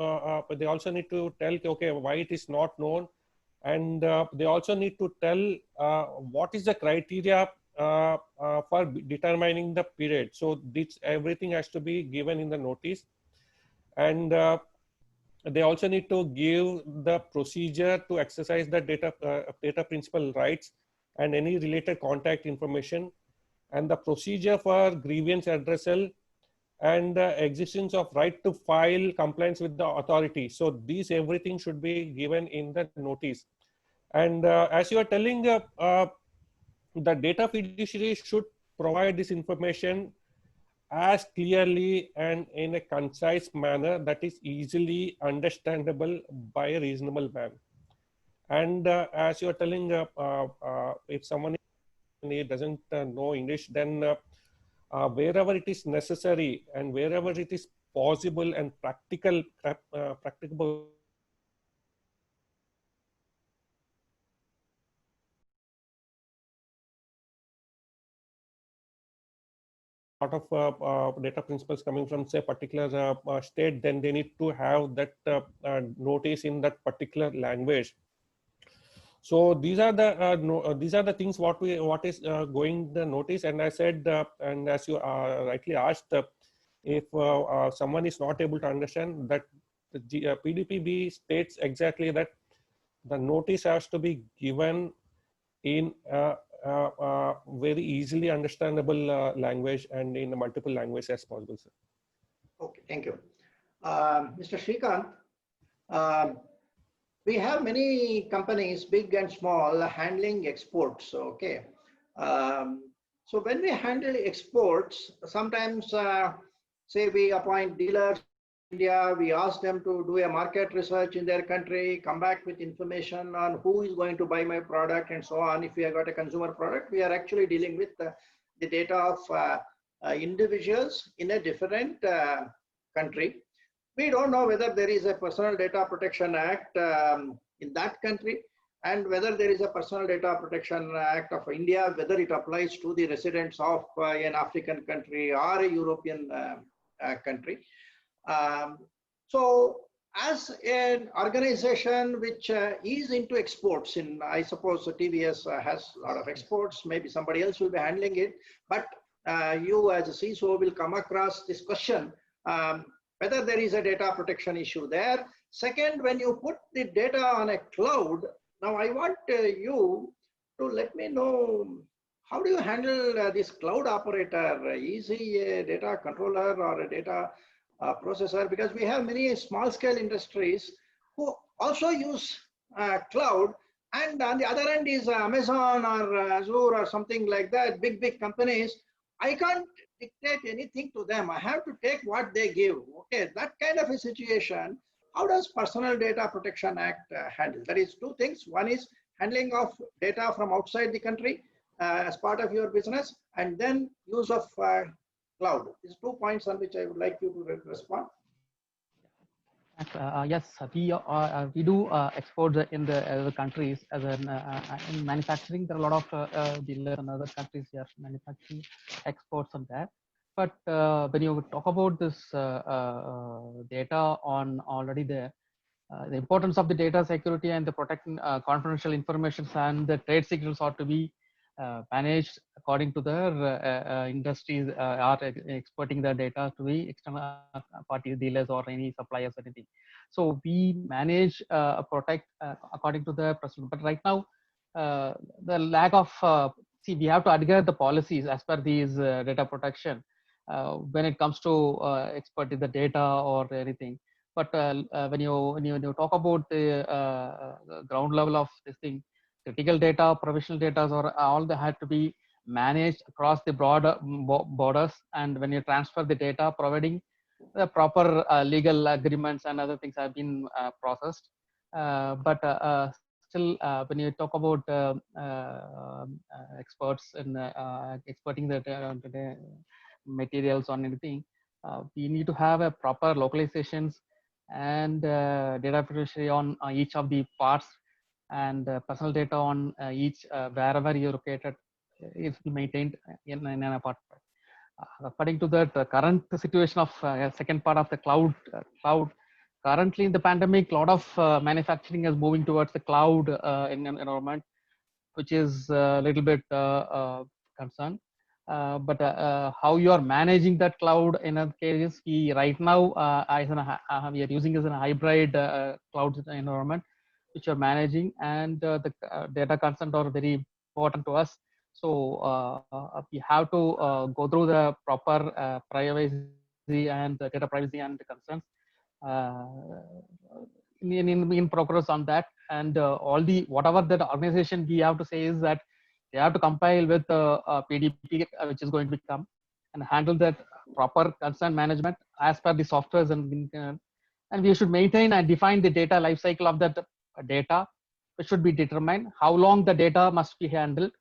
they also need to tell, okay, why it is not known. And they also need to tell what is the criteria for determining the period. So this, everything has to be given in the notice. And they also need to give the procedure to exercise the data principal rights and any related contact information, and the procedure for grievance addressal, and the existence of right to file complaints with the authority. So these everything should be given in the notice. And as you are telling, the data fiduciary should provide this information as clearly and in a concise manner that is easily understandable by a reasonable man. And as you are telling, if someone doesn't know English, then wherever it is necessary and wherever it is possible and practicable, lot of data principals coming from say particular state, then they need to have that notice in that particular language. So these are the things what is going the notice. And I said, and as you rightly asked, if someone is not able to understand that, the PDPB states exactly that the notice has to be given in very easily understandable language and in multiple languages as possible, sir. Okay, thank you. Mr. Srikanth, we have many companies, big and small, handling exports, okay. So when we handle exports, sometimes say we appoint dealers in India, we ask them to do a market research in their country, come back with information on who is going to buy my product and so on. If we have got a consumer product, we are actually dealing with the data of individuals in a different country. We don't know whether there is a Personal Data Protection Act in that country, and whether there is a Personal Data Protection Act of India, whether it applies to the residents of an African country or a European country. So as an organization which is into exports, I suppose TVS has a lot of exports, maybe somebody else will be handling it, but you as a CISO will come across this question, whether there is a data protection issue there. Second, when you put the data on a cloud, now I want you to let me know, how do you handle this cloud operator? Is he a data controller or a data processor? Because we have many small scale industries who also use cloud, and on the other end is Amazon or Azure or something like that, big companies. I can't dictate anything to them. I have to take what they give. Okay, that kind of a situation, how does Personal Data Protection Act handle? There is two things. One is handling of data from outside the country as part of your business, and then use of cloud. These 2 points on which I would like you to respond. Yes, we do export in the other countries as in manufacturing. There are a lot of dealers in other countries here manufacturing exports on that. But when you talk about this data on already there, the importance of the data security and the protecting confidential information and the trade secrets ought to be managed according to the industries are exporting the data to the external parties, dealers or any suppliers or anything. So we manage protect according to the precedent. But right now, the lack of we have to adhere the policies as per these data protection when it comes to exporting the data or anything. But when you talk about the ground level of this thing, critical data, professional data, or all they had to be managed across the broader borders. And when you transfer the data, providing the proper legal agreements and other things have been processed. But still, when you talk about experts in exporting the materials on anything, we need to have a proper localizations and data privacy on each of the parts, and personal data on each wherever you're located is maintained in an apartment. According to the current situation of second part of the cloud, currently in the pandemic, a lot of manufacturing is moving towards the cloud environment, which is a little bit concerned. But how you are managing that cloud in other cases, we right now we are using as a hybrid cloud environment, which you're managing, and the data consent are very important to us. So we have to go through the proper privacy and the data privacy and the concerns in progress on that. And all the whatever that organization we have to say is that they have to compile with PDPA, which is going to become, and handle that proper concern management as per the softwares, and we should maintain and define the data life cycle of that data. It should be determined how long the data must be handled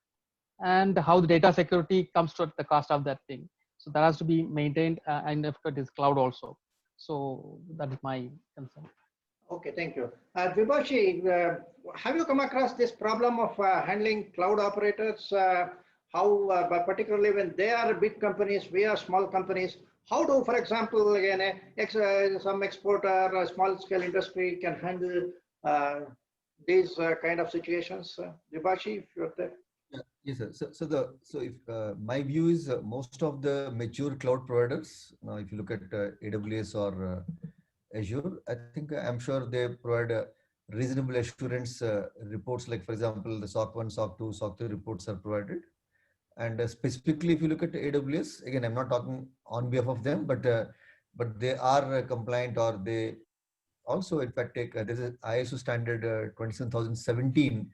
and how the data security comes to the cost of that thing. So that has to be maintained, and if it is cloud also. So that is my concern. Okay, thank you. Vibashi, have you come across this problem of handling cloud operators? How, particularly when they are big companies, we are small companies, how do, for example, again, some exporter, a small scale industry can handle these kind of situations? Vibashi, if you're there. Yes, sir. So if my view is most of the mature cloud providers, now if you look at AWS or Azure, I think I'm sure they provide reasonable assurance reports, like for example, the SOC 1, SOC 2, SOC 3 reports are provided. And specifically, if you look at AWS, again, I'm not talking on behalf of them, but they are compliant, or they also, in fact, take there's an ISO standard 27017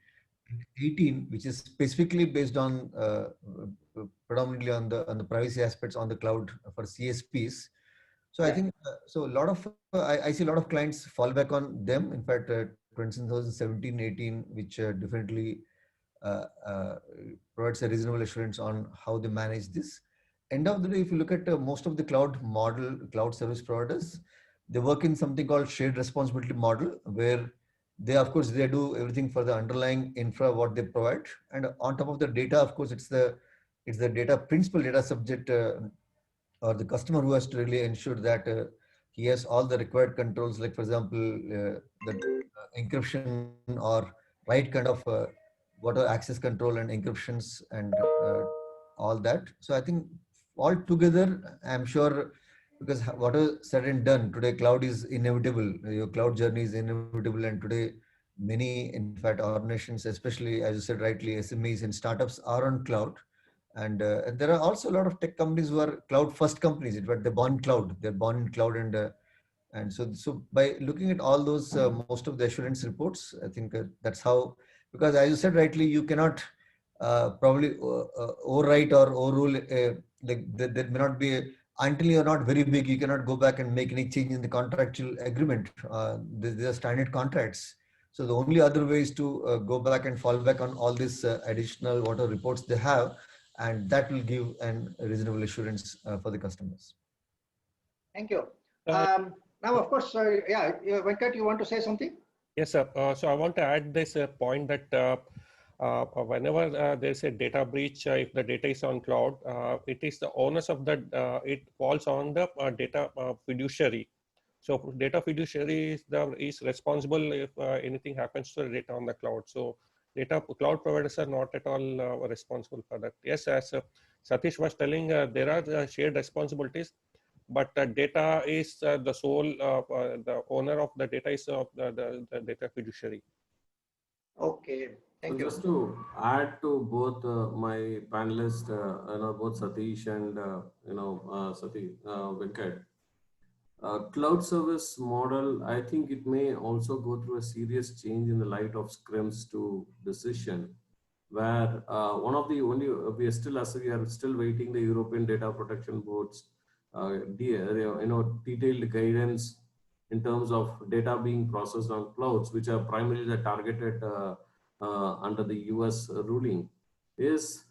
18, which is specifically based on predominantly on the privacy aspects on the cloud for CSPs. So I think so. A lot of I see a lot of clients fall back on them. In fact, 2017-18, which definitely provides a reasonable assurance on how they manage this. End of the day, if you look at most of the cloud service providers, they work in something called shared responsibility model, where they, of course, they do everything for the underlying infra what they provide, and on top of the data, of course, it's the data principal data subject or the customer who has to really ensure that he has all the required controls, like for example, the encryption or right kind of what are access control and encryptions and all that. So I think all together, I'm sure, because what is said and done today, cloud is inevitable. Your cloud journey is inevitable, and today many, in fact, organizations, especially as you said rightly, SMEs and startups are on cloud. And there are also a lot of tech companies who are cloud first companies. In fact, they're born cloud. They're born in cloud, and so by looking at all those, most of the assurance reports, I think that's how, because as you said rightly, you cannot probably overwrite or overrule, like there may not be, until you're not very big, you cannot go back and make any change in the contractual agreement. These are standard contracts. So the only other way is to go back and fall back on all these additional whatever reports they have, and that will give an reasonable assurance for the customers. Thank you. Now, of course, yeah, Venkat, you want to say something? Yes, sir. So I want to add this point that whenever there's a data breach, if the data is on cloud, it is the onus of the, it falls on the data fiduciary. So data fiduciary is responsible if anything happens to the data on the cloud. So cloud providers are not at all responsible for that. Yes, as Satish was telling, there are shared responsibilities, but data is the sole, the owner of the data is the data fiduciary. Okay, thank you. Just to add to both my panelists, both Satish and Venkat, cloud service model, I think it may also go through a serious change in the light of Scrum's to decision, where one of the only, we are still waiting the European Data Protection Board's detailed guidance in terms of data being processed on clouds, which are primarily targeted under the US ruling, is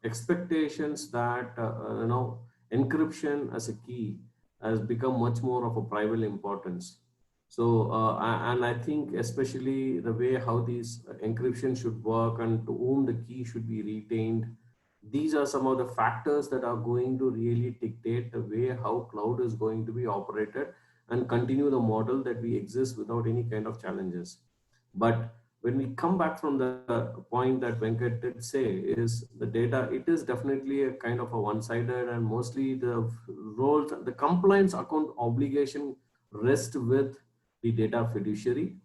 expectations that encryption as a key has become much more of a primal importance. So, and I think especially the way how these encryption should work and to whom the key should be retained, these are some of the factors that are going to really dictate the way how cloud is going to be operated and continue the model that we exist without any kind of challenges. But when we come back from the point that Venkat did say is the data, it is definitely a kind of a one-sided, and mostly the roles, the compliance account obligation rest with the data fiduciary,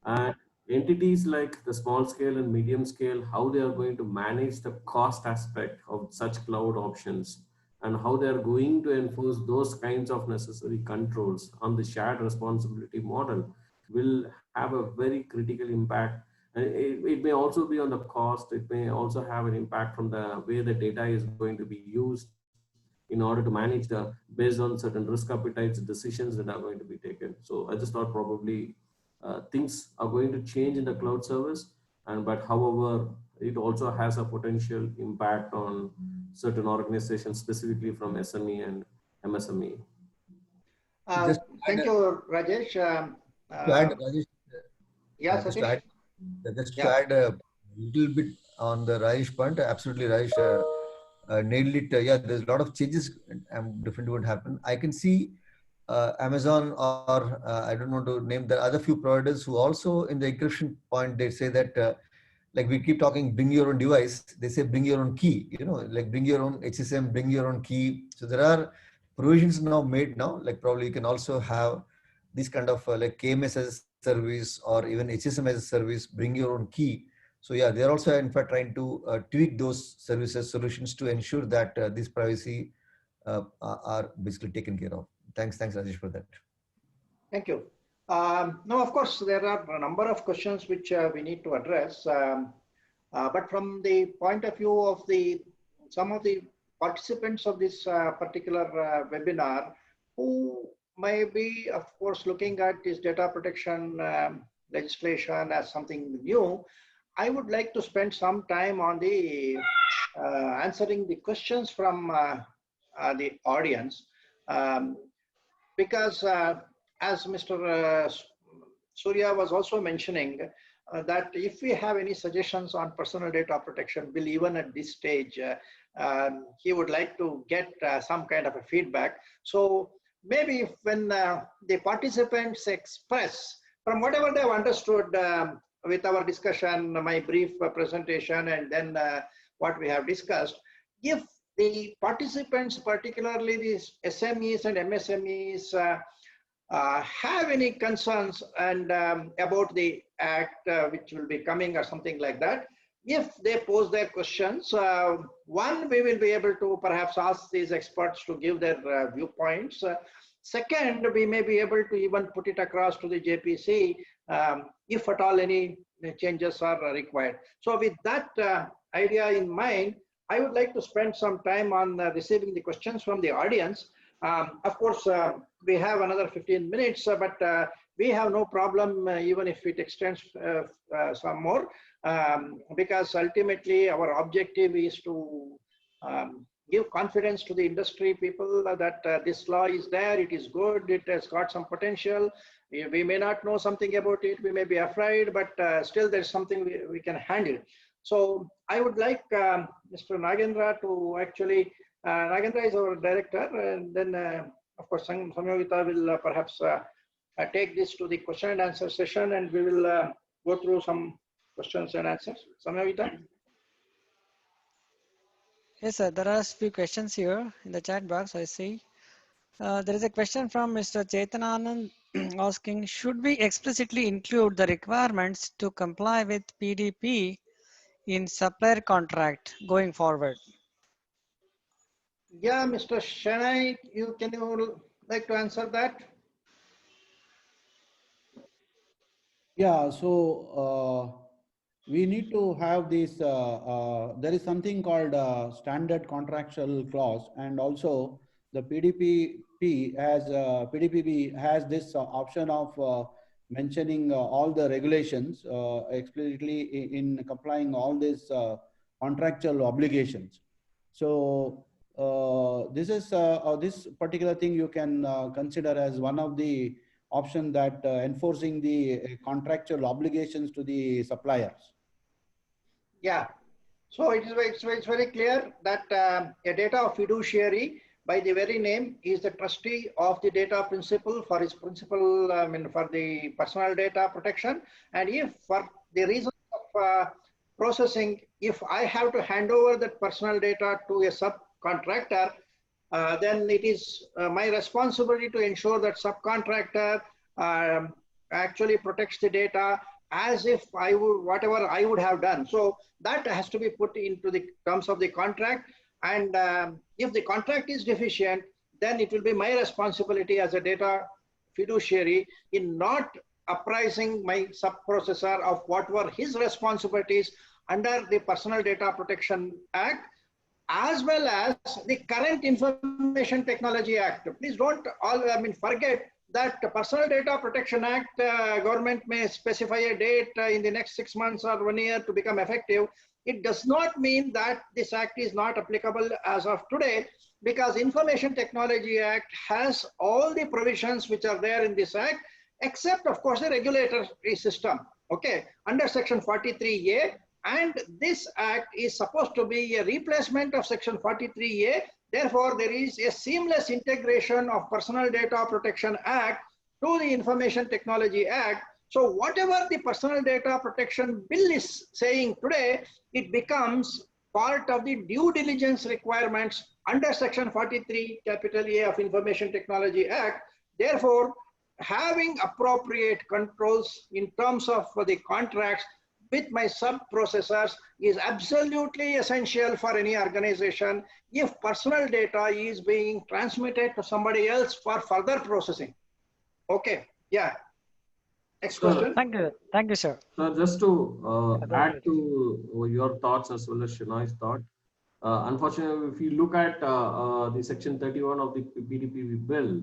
and entities like the small scale and medium scale, how they are going to manage the cost aspect of such cloud options and how they are going to enforce those kinds of necessary controls on the shared responsibility model will have a very critical impact. And it may also be on the cost. It may also have an impact from the way the data is going to be used in order to manage based on certain risk appetites, decisions that are going to be taken. So I just thought probably things are going to change in the cloud service, but however, it also has a potential impact on certain organizations, specifically from SME and MSME. Thank you, Rajesh. Rajesh, yeah, just Satish? to add a little bit on the Rajesh point, absolutely Rajesh nailed it. Yeah, there's a lot of changes and different would happen. I can see Amazon or I don't want to name the other few providers who also in the encryption point, they say that like we keep talking, bring your own device. They say bring your own key, like bring your own HSM, bring your own key. So there are provisions now made now, like probably you can also have this kind of like KMS as a service or even HSM as a service, bring your own key. So yeah, they're also in fact trying to tweak those services solutions to ensure that this privacy are basically taken care of. Thanks Rajesh for that. Thank you. Now, of course, there are a number of questions which we need to address. But from the point of view of some of the participants of this particular webinar, who may be, of course, looking at this data protection legislation as something new, I would like to spend some time on the answering the questions from the audience, because as Mr. Surya was also mentioning, that if we have any suggestions on personal data protection, will even at this stage, he would like to get some kind of a feedback. So maybe when the participants express from whatever they've understood with our discussion, my brief presentation, and then what we have discussed, if the participants, particularly these SMEs and MSMEs, have any concerns and about the act which will be coming or something like that, if they pose their questions, one, we will be able to perhaps ask these experts to give their viewpoints. Second, we may be able to even put it across to the JPC if at all any changes are required. So with that idea in mind, I would like to spend some time on receiving the questions from the audience. Of course, we have another 15 minutes, but we have no problem even if it extends some more, because ultimately our objective is to give confidence to the industry people that this law is there, it is good, it has got some potential. We may not know something about it, we may be afraid, but still there's something we can handle. So I would like Mr. Nagendra to actually, Nagendra is our director, and then of course Samyogita will perhaps take this to the question and answer session, and we will go through some questions and answers. Samyogita? Yes, sir. There are a few questions here in the chat box. I see. There is a question from Mr. Chetananand asking, should we explicitly include the requirements to comply with PDP in supplier contract going forward? Yeah, Mr. Shanai, can you like to answer that? Yeah, so we need to have this, there is something called standard contractual clause, and also the PDPP has, PDPB has this option of mentioning all the regulations explicitly in complying all these contractual obligations. So this is this particular thing you can consider as one of the option that enforcing the contractual obligations to the suppliers. Yeah, so it's very clear that a data fiduciary, by the very name, is the trustee of the data principal for his principal, for the personal data protection. And if for the reason of processing, if I have to hand over that personal data to a subcontractor, then it is my responsibility to ensure that subcontractor actually protects the data as if I would, whatever I would have done. So that has to be put into the terms of the contract. And if the contract is deficient, then it will be my responsibility as a data fiduciary in not apprising my sub-processor of what were his responsibilities under the Personal Data Protection Act, as well as the current Information Technology Act. Please don't forget that the Personal Data Protection Act, government may specify a date in the next 6 months or 1 year to become effective. It does not mean that this act is not applicable as of today, because Information Technology Act has all the provisions which are there in this act, except of course the regulatory system, okay, under section 43A. And this act is supposed to be a replacement of section 43A. Therefore, there is a seamless integration of Personal Data Protection Act to the Information Technology Act. So whatever the Personal Data Protection Bill is saying today, it becomes part of the due diligence requirements under section 43 capital A of Information Technology Act. Therefore, having appropriate controls in terms of the contracts with my sub-processors is absolutely essential for any organization if personal data is being transmitted to somebody else for further processing. Okay, yeah. Next question. Thank you, sir. Just to add to your thoughts as well as Shanai's thought, unfortunately, if you look at the section 31 of the PDPB bill,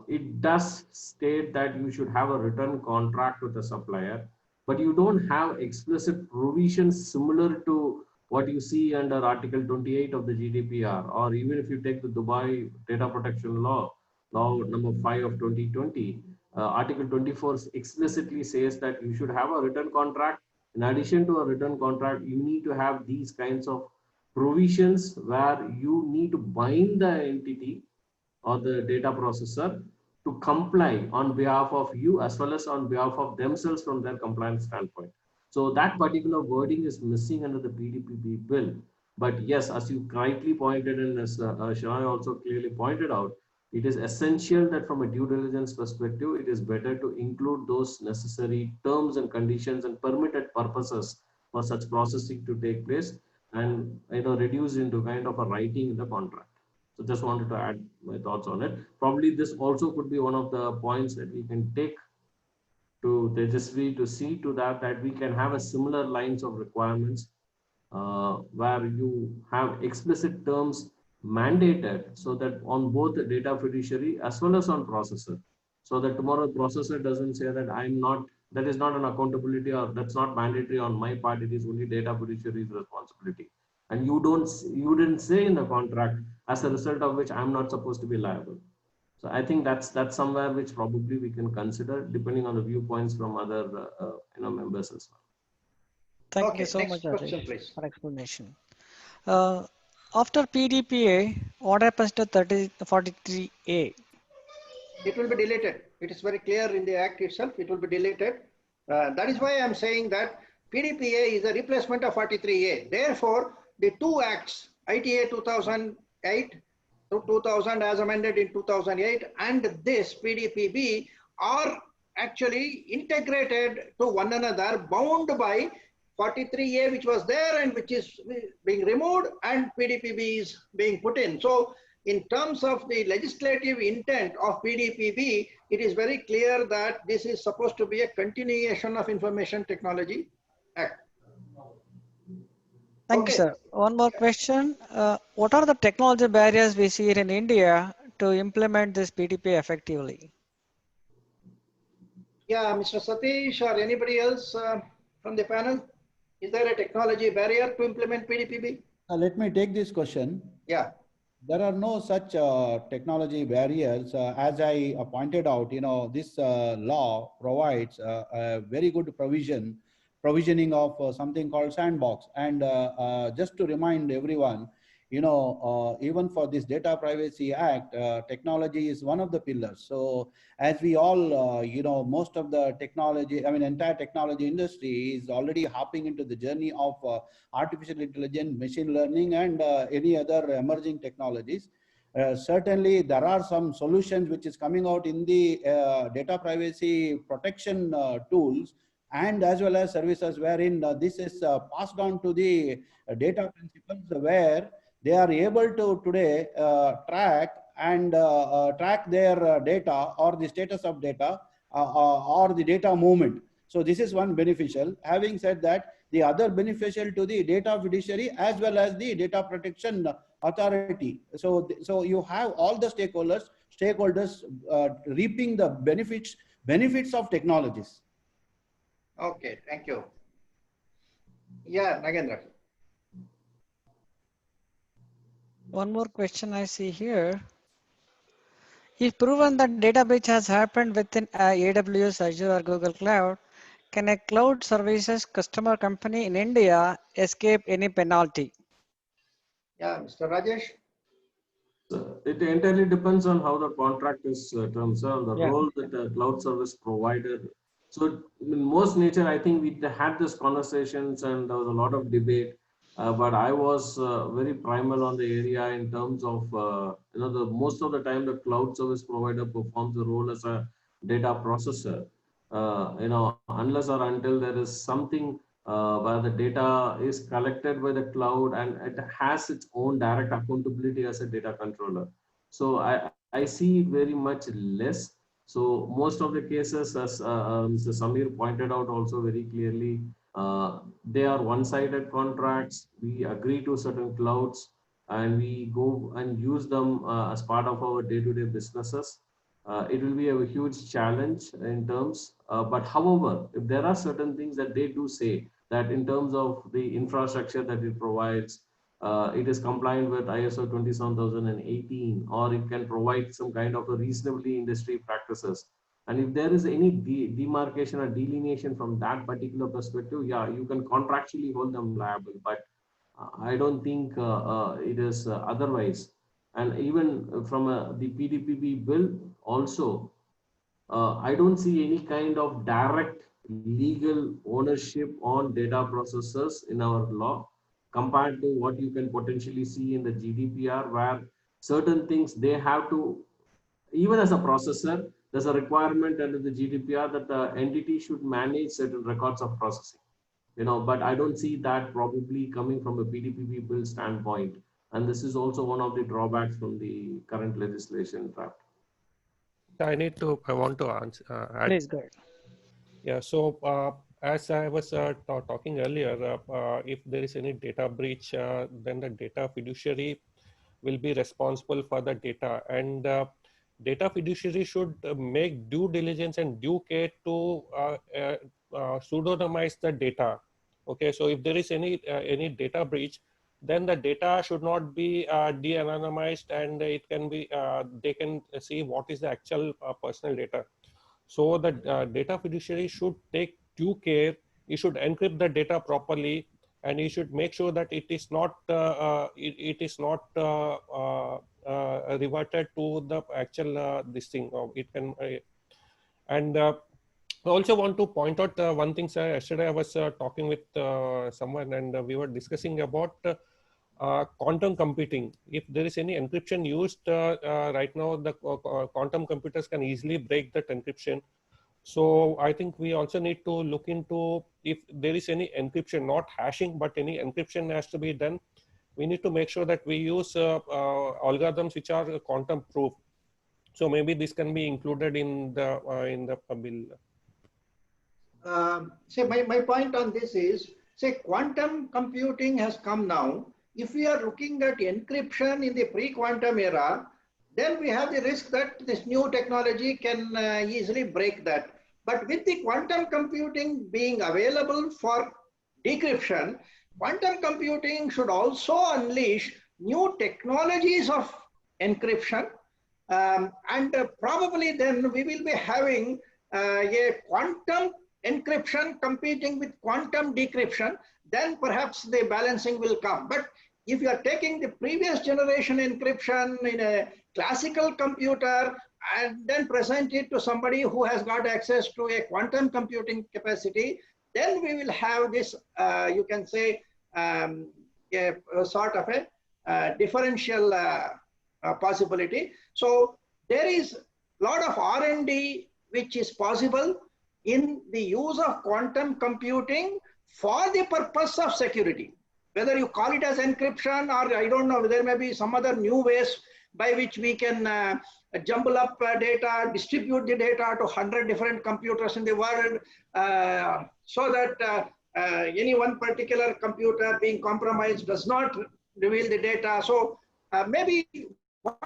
it does state that you should have a written contract with the supplier, but you don't have explicit provisions similar to what you see under Article 28 of the GDPR, or even if you take the Dubai Data Protection Law, Law number 5 of 2020, Article 24 explicitly says that you should have a written contract. In addition to a written contract, you need to have these kinds of provisions where you need to bind the entity or the data processor to comply on behalf of you as well as on behalf of themselves from their compliance standpoint. So that particular wording is missing under the PDPB bill. But yes, as you rightly pointed and as Shania also clearly pointed out, it is essential that from a due diligence perspective, it is better to include those necessary terms and conditions and permitted purposes for such processing to take place, and reduce into kind of a writing in the contract. So just wanted to add my thoughts on it. Probably this also could be one of the points that we can take to Tejasvi to see to that we can have a similar lines of requirements where you have explicit terms mandated, so that on both the data fiduciary as well as on processor, so that tomorrow processor doesn't say that that is not an accountability, or that's not mandatory on my part, it is only data fiduciary's responsibility. And you didn't say in the contract, as a result of which I'm not supposed to be liable. So I think that's somewhere which probably we can consider, depending on the viewpoints from other members as well. Thank you Okay, so much, next question, Rajesh, please. for explanation. After PDPA, what happens to 43A? It will be deleted. It is very clear in the act itself. It will be deleted. That is why I'm saying that PDPA is a replacement of 43A. Therefore, the two acts, ITA 2008 to 2000 as amended in 2008 and this PDPB are actually integrated to one another, bound by 43A which was there and which is being removed, and PDPB is being put in. So in terms of the legislative intent of PDPB, it is very clear that this is supposed to be a continuation of Information Technology Act. Thank you, sir. One more question. What are the technology barriers we see in India to implement this PDPA effectively? Yeah, Mr. Satish or anybody else from the panel? Is there a technology barrier to implement PDPB? Let me take this question. Yeah. There are no such technology barriers. As I pointed out, this law provides a very good provisioning of something called sandbox. And just to remind everyone, even for this Data Privacy Act, technology is one of the pillars. So as we all, most of the technology, entire technology industry is already hopping into the journey of artificial intelligence, machine learning, and any other emerging technologies. Certainly, there are some solutions which is coming out in the data privacy protection tools, and as well as services wherein this is passed on to the data principals, where they are able to today track their data or the status of data or the data movement. So this is one beneficial. Having said that, the other beneficial to the data fiduciary as well as the data protection authority. So you have all the stakeholders reaping the benefits of technologies. Okay, thank you. Yeah, Nagendra. One more question I see here. If proven that data breach has happened within AWS, Azure, or Google Cloud, can a cloud services customer company in India escape any penalty? Yeah, Mr. Rajesh. It entirely depends on how the contract is termed, sir, on the role that the cloud service provider. So in most nature, I think we had these conversations and there was a lot of debate. But I was very primal on the area in terms of, most of the time the cloud service provider performs the role as a data processor. Unless or until there is something where the data is collected by the cloud and it has its own direct accountability as a data controller. So I see it very much less. So most of the cases, as Mr. Samir pointed out also very clearly, they are one-sided contracts. We agree to certain clouds and we go and use them as part of our day-to-day businesses. It will be a huge challenge in terms, but however, if there are certain things that they do say that in terms of the infrastructure that it provides, it is compliant with ISO 27018, or it can provide some kind of a reasonably industry practices. And if there is any demarcation or delineation from that particular perspective, yeah, you can contractually hold them liable, but I don't think it is otherwise. And even from the PDPB bill also, I don't see any kind of direct legal ownership on data processors in our law. compared to what you can potentially see in the GDPR, where certain things they have to, even as a processor, there's a requirement under the GDPR that the entity should manage certain records of processing. But I don't see that probably coming from a PDPP bill standpoint. And this is also one of the drawbacks from the current legislation draft. I want to answer, add. Please go ahead. Yeah, so as I was talking earlier, if there is any data breach, then the data fiduciary will be responsible for the data, and data fiduciary should make due diligence and due care to pseudonymize the data. Okay, so if there is any data breach, then the data should not be de-anonymized, and it can be they can see what is the actual personal data. So the data fiduciary should take due care. He should encrypt the data properly, and he should make sure that it is not reverted to the actual this thing. It can and I also want to point out one thing, sir. Yesterday I was talking with someone, and we were discussing about quantum computing. If there is any encryption used right now, the quantum computers can easily break that encryption. So I think we also need to look into if there is any encryption, not hashing, but any encryption has to be done. We need to make sure that we use algorithms which are quantum proof. So maybe this can be included in the bill. Say my point on this is, say quantum computing has come now. If we are looking at encryption in the pre-quantum era, then we have the risk that this new technology can easily break that. But with the quantum computing being available for decryption, quantum computing should also unleash new technologies of encryption. And probably then we will be having a quantum encryption competing with quantum decryption. Then perhaps the balancing will come. But if you are taking the previous generation encryption in a classical computer and then present it to somebody who has got access to a quantum computing capacity, then we will have this, you can say, a sort of a differential possibility. So there is a lot of R&D which is possible in the use of quantum computing for the purpose of security. Whether you call it as encryption or I don't know, there may be some other new ways by which we can jumble up data, distribute the data to 100 different computers in the world so that any one particular computer being compromised does not reveal the data. So maybe what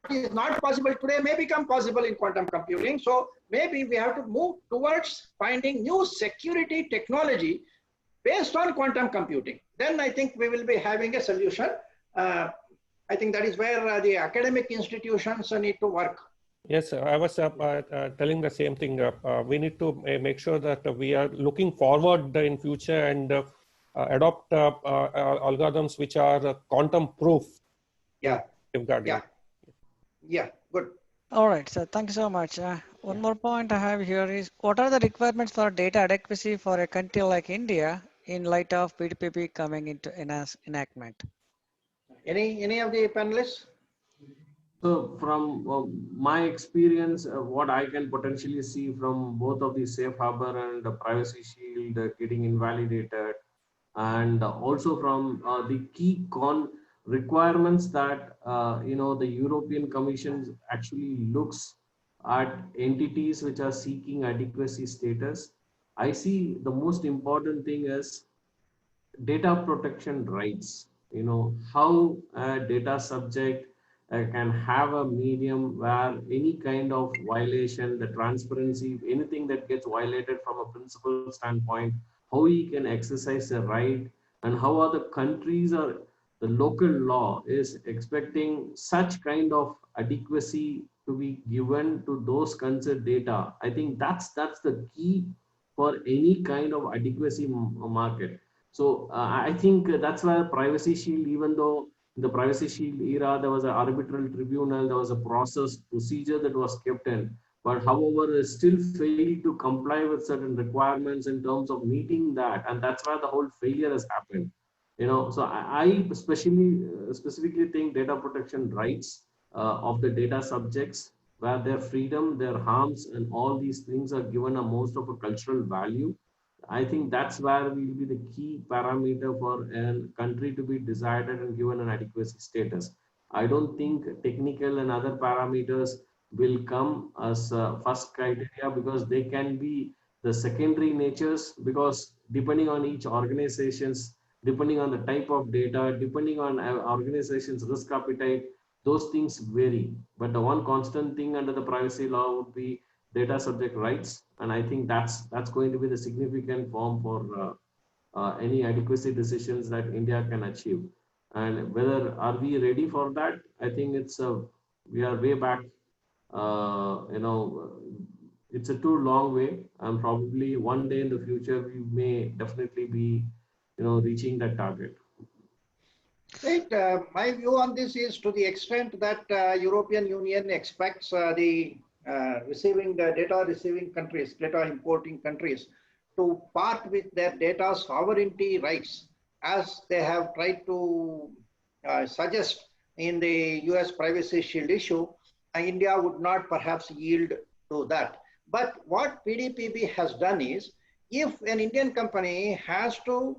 is not possible today may become possible in quantum computing. So maybe we have to move towards finding new security technology based on quantum computing. Then I think we will be having a solution. I think that is where the academic institutions need to work. Yes, I was telling the same thing. We need to make sure that we are looking forward in future and adopt algorithms which are quantum proof. Yeah. Yeah. Yeah. Good. All right, so thank you so much. One more point I have here is, what are the requirements for data adequacy for a country like India in light of PDPP coming into enactment? Any of the panelists? So from my experience, what I can potentially see from both of the safe harbor and the privacy shield getting invalidated, and also from the key requirements that the European Commission actually looks at entities which are seeking adequacy status. I see the most important thing is data protection rights. How a data subject can have a medium where any kind of violation, the transparency, anything that gets violated from a principle standpoint, how he can exercise a right, and how other countries or the local law is expecting such kind of adequacy to be given to those concerned data. I think that's the key for any kind of adequacy market. So I think that's where Privacy Shield, even though in the Privacy Shield era, there was an arbitral tribunal, there was a procedure that was kept in, but however, it still failed to comply with certain requirements in terms of meeting that. And that's where the whole failure has happened. So I specifically think data protection rights of the data subjects, where their freedom, their harms, and all these things are given a most of a cultural value. I think that's where will be the key parameter for a country to be decided and given an adequacy status. I don't think technical and other parameters will come as first criteria, because they can be the secondary natures, because depending on each organization's, depending on the type of data, depending on organization's risk appetite, those things vary. But the one constant thing under the privacy law would be data subject rights, and I think that's going to be the significant form for any adequacy decisions that India can achieve. And whether are we ready for that? I think we are way back. It's a too long way, and probably one day in the future we may definitely be, reaching that target. Right. My view on this is, to the extent that European Union expects the data receiving countries, data importing countries, to part with their data sovereignty rights, as they have tried to suggest in the US Privacy Shield issue, India would not perhaps yield to that. But what PDPB has done is, if an Indian company has to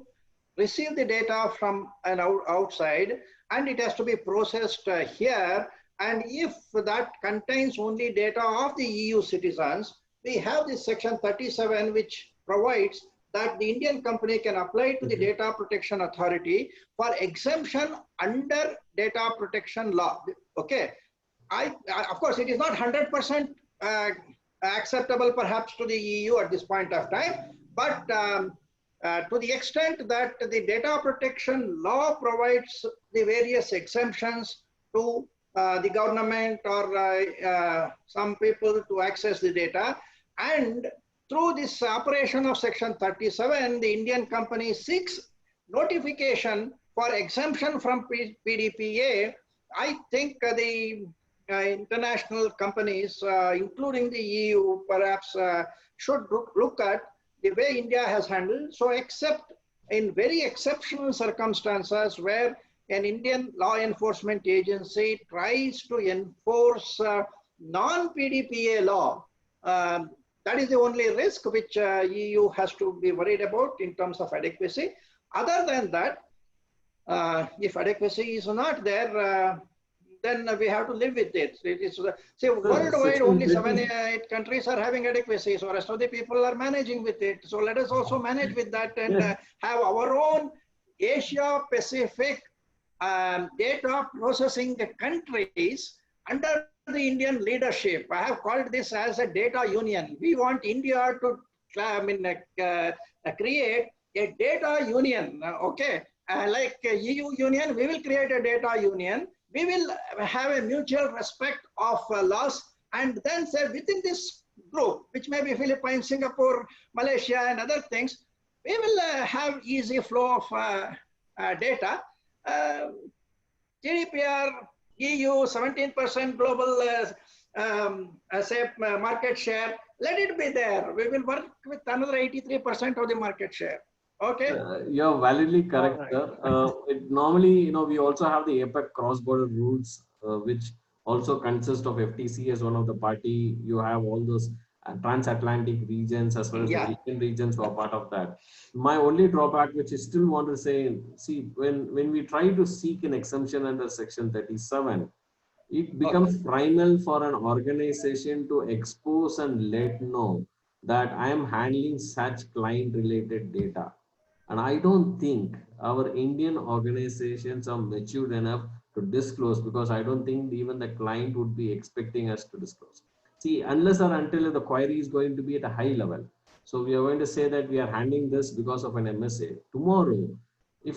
receive the data from an outside, and it has to be processed here, and if that contains only data of the EU citizens, we have this section 37, which provides that the Indian company can apply to the Data Protection Authority for exemption under data protection law. Okay. Of course, it is not 100% acceptable perhaps to the EU at this point of time, but to the extent that the data protection law provides the various exemptions to the government or some people to access the data, and through this operation of section 37, the Indian company seeks notification for exemption from PDPA. I think the international companies, including the EU, perhaps should look at the way India has handled. So except in very exceptional circumstances where an Indian law enforcement agency tries to enforce non-PDPA law, that is the only risk which EU has to be worried about in terms of adequacy. Other than that, if adequacy is not there, then we have to live with it. It is, see, worldwide only 7, 8 countries are having adequacy, so rest of the people are managing with it. So let us also manage with that and have our own Asia Pacific data processing countries under the Indian leadership. I have called this as a data union. We want India to create a data union. Okay, like EU union, we will create a data union. We will have a mutual respect of laws, and then say within this group, which may be Philippines, Singapore, Malaysia, and other things, we will have easy flow of data. GDPR, EU, 17% global say market share, let it be there. We will work with another 83% of the market share. Okay. You're validly correct, sir. Normally, we also have the APEC cross-border rules, which also consist of FTC as one of the party. You have all those transatlantic regions as well as the Asian regions who are part of that. My only drawback, which I still want to say, see, when we try to seek an exemption under Section 37, it becomes primal for an organization to expose and let know that I am handling such client-related data. And I don't think our Indian organizations are matured enough to disclose, because I don't think even the client would be expecting us to disclose. See, unless or until the query is going to be at a high level. So we are going to say that we are handling this because of an MSA. Tomorrow, if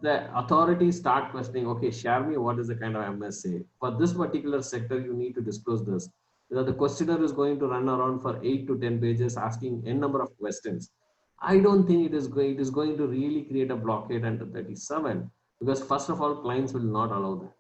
the authorities start questioning, okay, share me what is the kind of MSA. For this particular sector, you need to disclose this. The questionnaire is going to run around for 8 to 10 pages asking n number of questions. I don't think it is going to really create a blockade under 37, because first of all, clients will not allow that.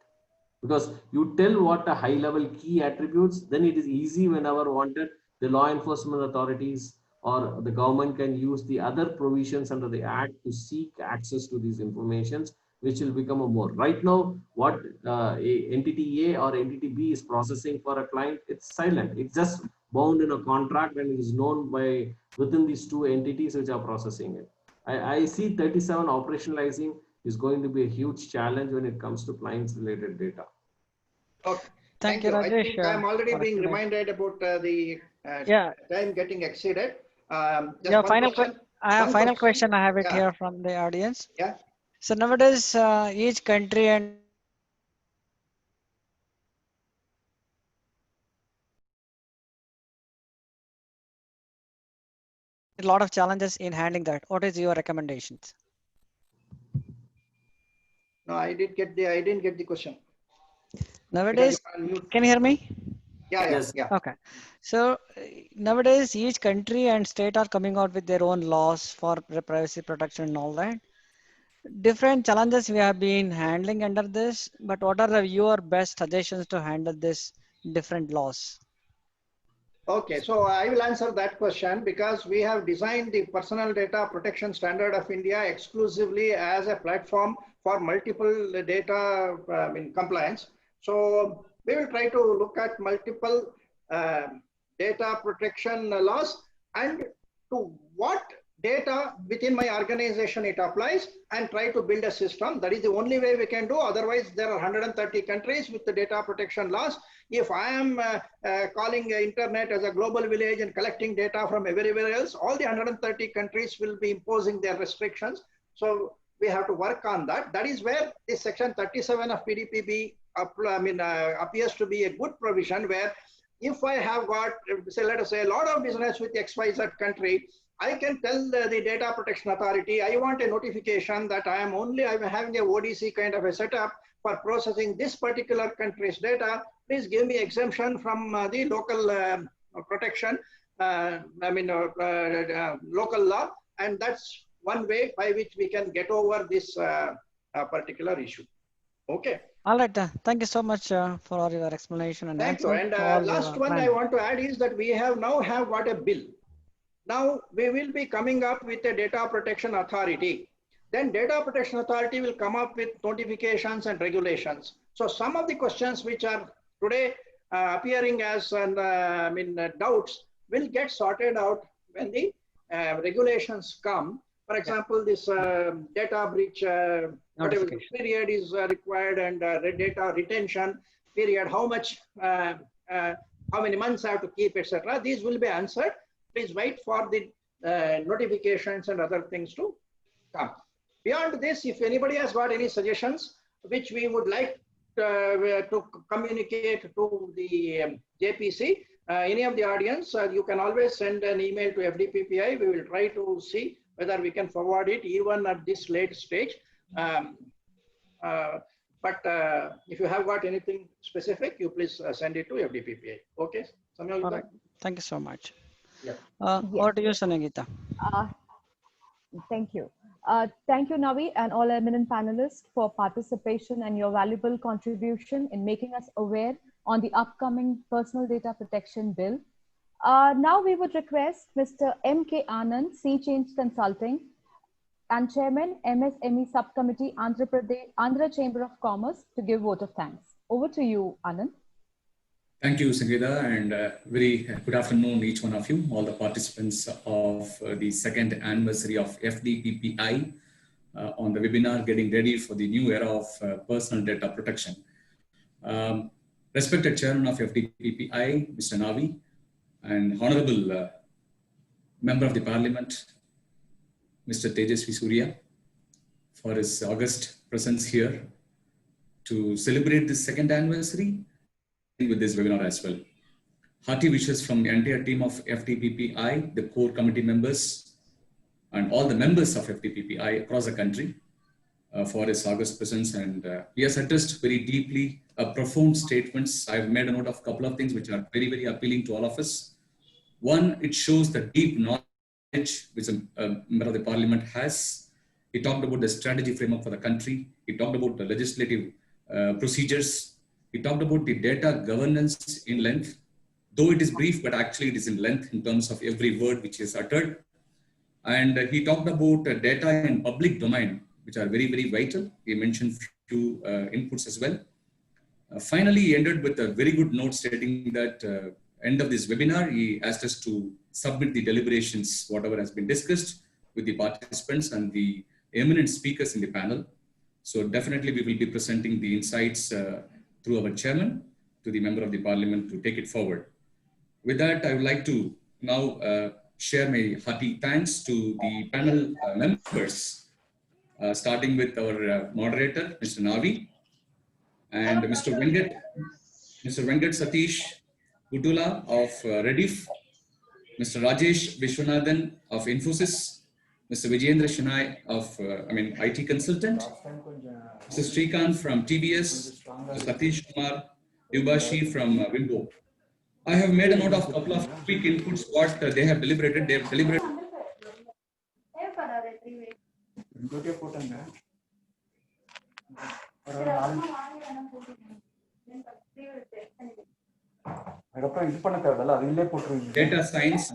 Because you tell what a high level key attributes, then it is easy whenever wanted. The law enforcement authorities or the government can use the other provisions under the Act to seek access to these informations, which will become a more. Right now, what entity A or entity B is processing for a client, it's silent. It's just bound in a contract and it is known by within these two entities which are processing it. I see 37 operationalizing is going to be a huge challenge when it comes to clients related data. Okay. Thank you, I Rajesh. think I'm already being reminded about the time getting exceeded. Just one question. I have final question. I have it here from the audience. Yeah. So nowadays, each country and a lot of challenges in handling that. What is your recommendations? No, I didn't get the question. Nowadays, can you hear me? Yeah, yes. Yeah. Okay. So nowadays, each country and state are coming out with their own laws for privacy protection and all that. Different challenges we have been handling under this, but what are your best suggestions to handle this different laws? Okay, so I will answer that question because we have designed the Personal Data Protection Standard of India exclusively as a platform for multiple data compliance. So we will try to look at multiple data protection laws and to what data within my organization it applies and try to build a system. That is the only way we can do. Otherwise, there are 130 countries with the data protection laws. If I am calling internet as a global village and collecting data from everywhere else, all the 130 countries will be imposing their restrictions. So we have to work on that. That is where this section 37 of PDPB appears to be a good provision where if I have got, say, let us say a lot of business with XYZ country, I can tell the Data Protection Authority, I want a notification that I'm having a ODC kind of a setup for processing this particular country's data. Please give me exemption from the local protection, local law. And that's one way by which we can get over this particular issue. Okay. All right. Thank you so much for all your explanation and Thank you. And last one I want to add is that we have got a bill. Now we will be coming up with a Data Protection Authority. Then Data Protection Authority will come up with notifications and regulations. So some of the questions which are today appearing as doubts will get sorted out when the regulations come. For example, this data breach, whatever the period is required and data retention period, how many months I have to keep, etc. These will be answered. Please wait for the notifications and other things to come. Beyond this, if anybody has got any suggestions which we would like to communicate to the JPC, any of the audience, you can always send an email to FDPPI. We will try to see whether we can forward it even at this late stage. But if you have got anything specific, you please send it to FDPPI. Okay, Samyogita? All right. Thank you so much. Yeah. Over to you, Sanagita. Thank you. Thank you, Navi, and all eminent panelists for participation and your valuable contribution in making us aware on the upcoming Personal Data Protection Bill. Now we would request Mr. M.K. Anand, Sea Change Consulting, and Chairman, MSME Subcommittee, Andhra Chamber of Commerce, to give vote of thanks. Over to you, Anand. Thank you, Sangeeta, and very good afternoon, each one of you, all the participants of the second anniversary of FDPPI on the webinar, getting ready for the new era of personal data protection. Respected Chairman of FDPPI, Mr. Navi, and Honorable Member of the Parliament, Mr. Tejasvi Surya, for his august presence here to celebrate this second anniversary with this webinar as well. Hearty wishes from the entire team of FDPPI, the core committee members, and all the members of FDPPI across the country for his august presence. And he has addressed very deeply profound statements. I've made a note of a couple of things which are very, very appealing to all of us. One, it shows the deep knowledge which a member of the parliament has. He talked about the strategy framework for the country. He talked about the legislative procedures. He talked about the data governance in length. though it is brief, but actually it is in length in terms of every word which is uttered. And he talked about data in public domain, which are very, very vital. He mentioned few inputs as well. Finally, he ended with a very good note stating that end of this webinar, he asked us to submit the deliberations, whatever has been discussed with the participants and the eminent speakers in the panel. So definitely we will be presenting the insights through our chairman to the member of the parliament to take it forward. With that, I would like to now share my hearty thanks to the panel members, starting with our moderator, Mr. Navi, and Mr. Venkat Satish Udula of Rediff, Mr. Rajesh Vishwanathan of Infosys, Mr. Vijayendra Shanai of IT consultant, Mr. Srikanth from TBS, Mr. Satish Kumar Yubashi from Wimbo. I have made a note of a couple of quick inputs what they have deliberated. They have deliberated. Data science,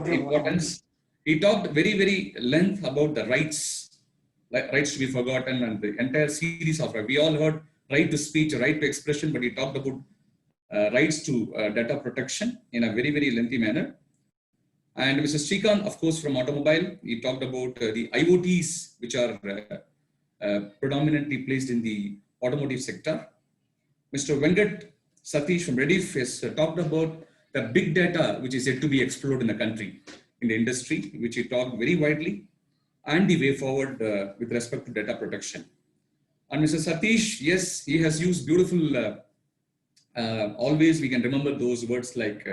importance. He talked very, very length about the rights, like rights to be forgotten, and the entire series of rights. We all heard right to speech, right to expression, but he talked about rights to data protection in a very, very lengthy manner. And Mr. Srikanth, of course, from automobile, he talked about the IoTs, which are predominantly placed in the automotive sector. Mr. Venkat Satish from Rediff has talked about the big data, which is yet to be explored in the country, in the industry, which he talked very widely, and the way forward with respect to data protection. And Mr. Satish, yes, he has used beautiful, always we can remember those words like,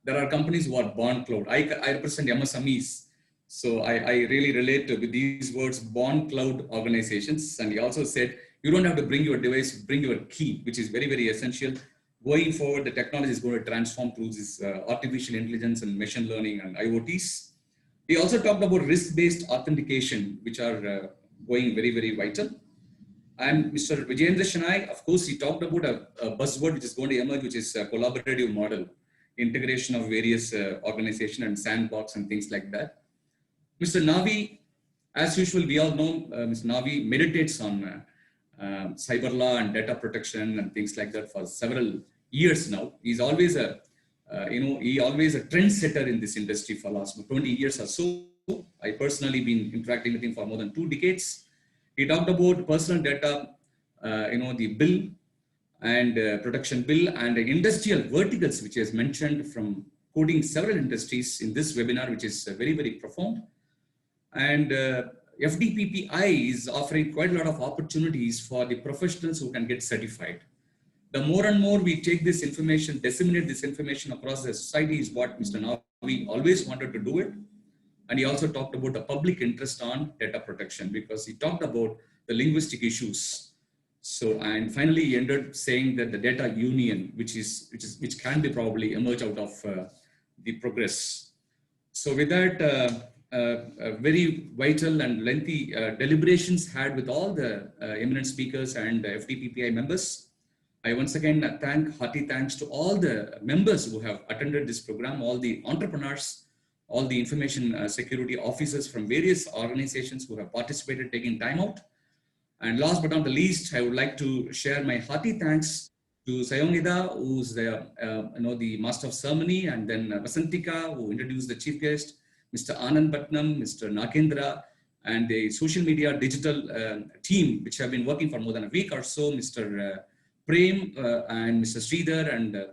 there are companies who are born cloud. I represent MSMEs. So I really relate with these words, born cloud organizations. And he also said, you don't have to bring your device, bring your key, which is very, very essential. Going forward, the technology is going to transform through this artificial intelligence and machine learning and IoTs. He also talked about risk-based authentication, which are going very, very vital. And Mr. Vijayendra Shanai, of course, he talked about a buzzword which is going to emerge, which is a collaborative model, integration of various organizations and sandbox and things like that. Mr. Navi, as usual, we all know Mr. Navi meditates on cyber law and data protection and things like that for several years now. He's always a, always a trendsetter in this industry for last 20 years or so. I personally been interacting with him for more than 2 decades. He talked about personal data, the bill and protection bill and industrial verticals, which is mentioned from quoting several industries in this webinar, which is very, very profound. And FDPPI is offering quite a lot of opportunities for the professionals who can get certified. The more and more we take this information, disseminate this information across the society is what Mr. Navi always wanted to do it. And he also talked about the public interest on data protection because he talked about the linguistic issues. So, and finally he ended saying that the data union, which can be probably emerge out of the progress. So with that, very vital and lengthy deliberations had with all the eminent speakers and FDPPI members. I once again thank hearty thanks to all the members who have attended this program, all the entrepreneurs, all the information security officers from various organizations who have participated, taking time out. And last but not the least, I would like to share my hearty thanks to Sayonida, who's the the master of ceremony, and then Vasantika, who introduced the chief guest, Mr. Anand Bhatnam, Mr. Nakendra, and the social media digital team, which have been working for more than a week or so, Mr. Prem and Mr. Sridhar, and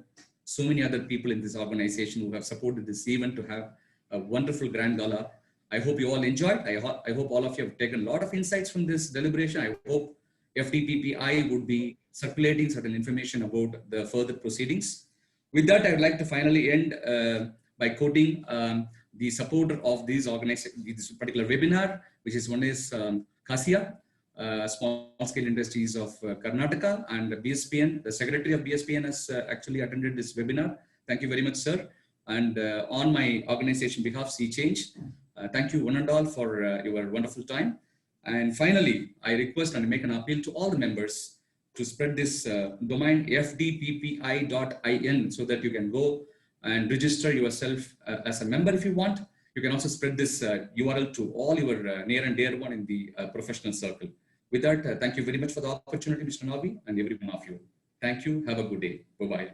so many other people in this organization who have supported this event to have a wonderful grand gala. I hope you all enjoyed. I hope all of you have taken a lot of insights from this deliberation. I hope FDPPI would be circulating certain information about the further proceedings. With that, I would like to finally end by quoting the supporter of these this particular webinar, which is one is Kasia, Small Scale Industries of Karnataka, and BSPN. The secretary of BSPN has actually attended this webinar. Thank you very much, sir. And on my organization behalf, Sea Change, thank you one and all for your wonderful time. And finally, I request and make an appeal to all the members to spread this domain FDPPI.in so that you can go and register yourself as a member if you want. You can also spread this URL to all your near and dear one in the professional circle. With that, thank you very much for the opportunity, Mr. Navi, and every one of you. Thank you. Have a good day. Bye-bye.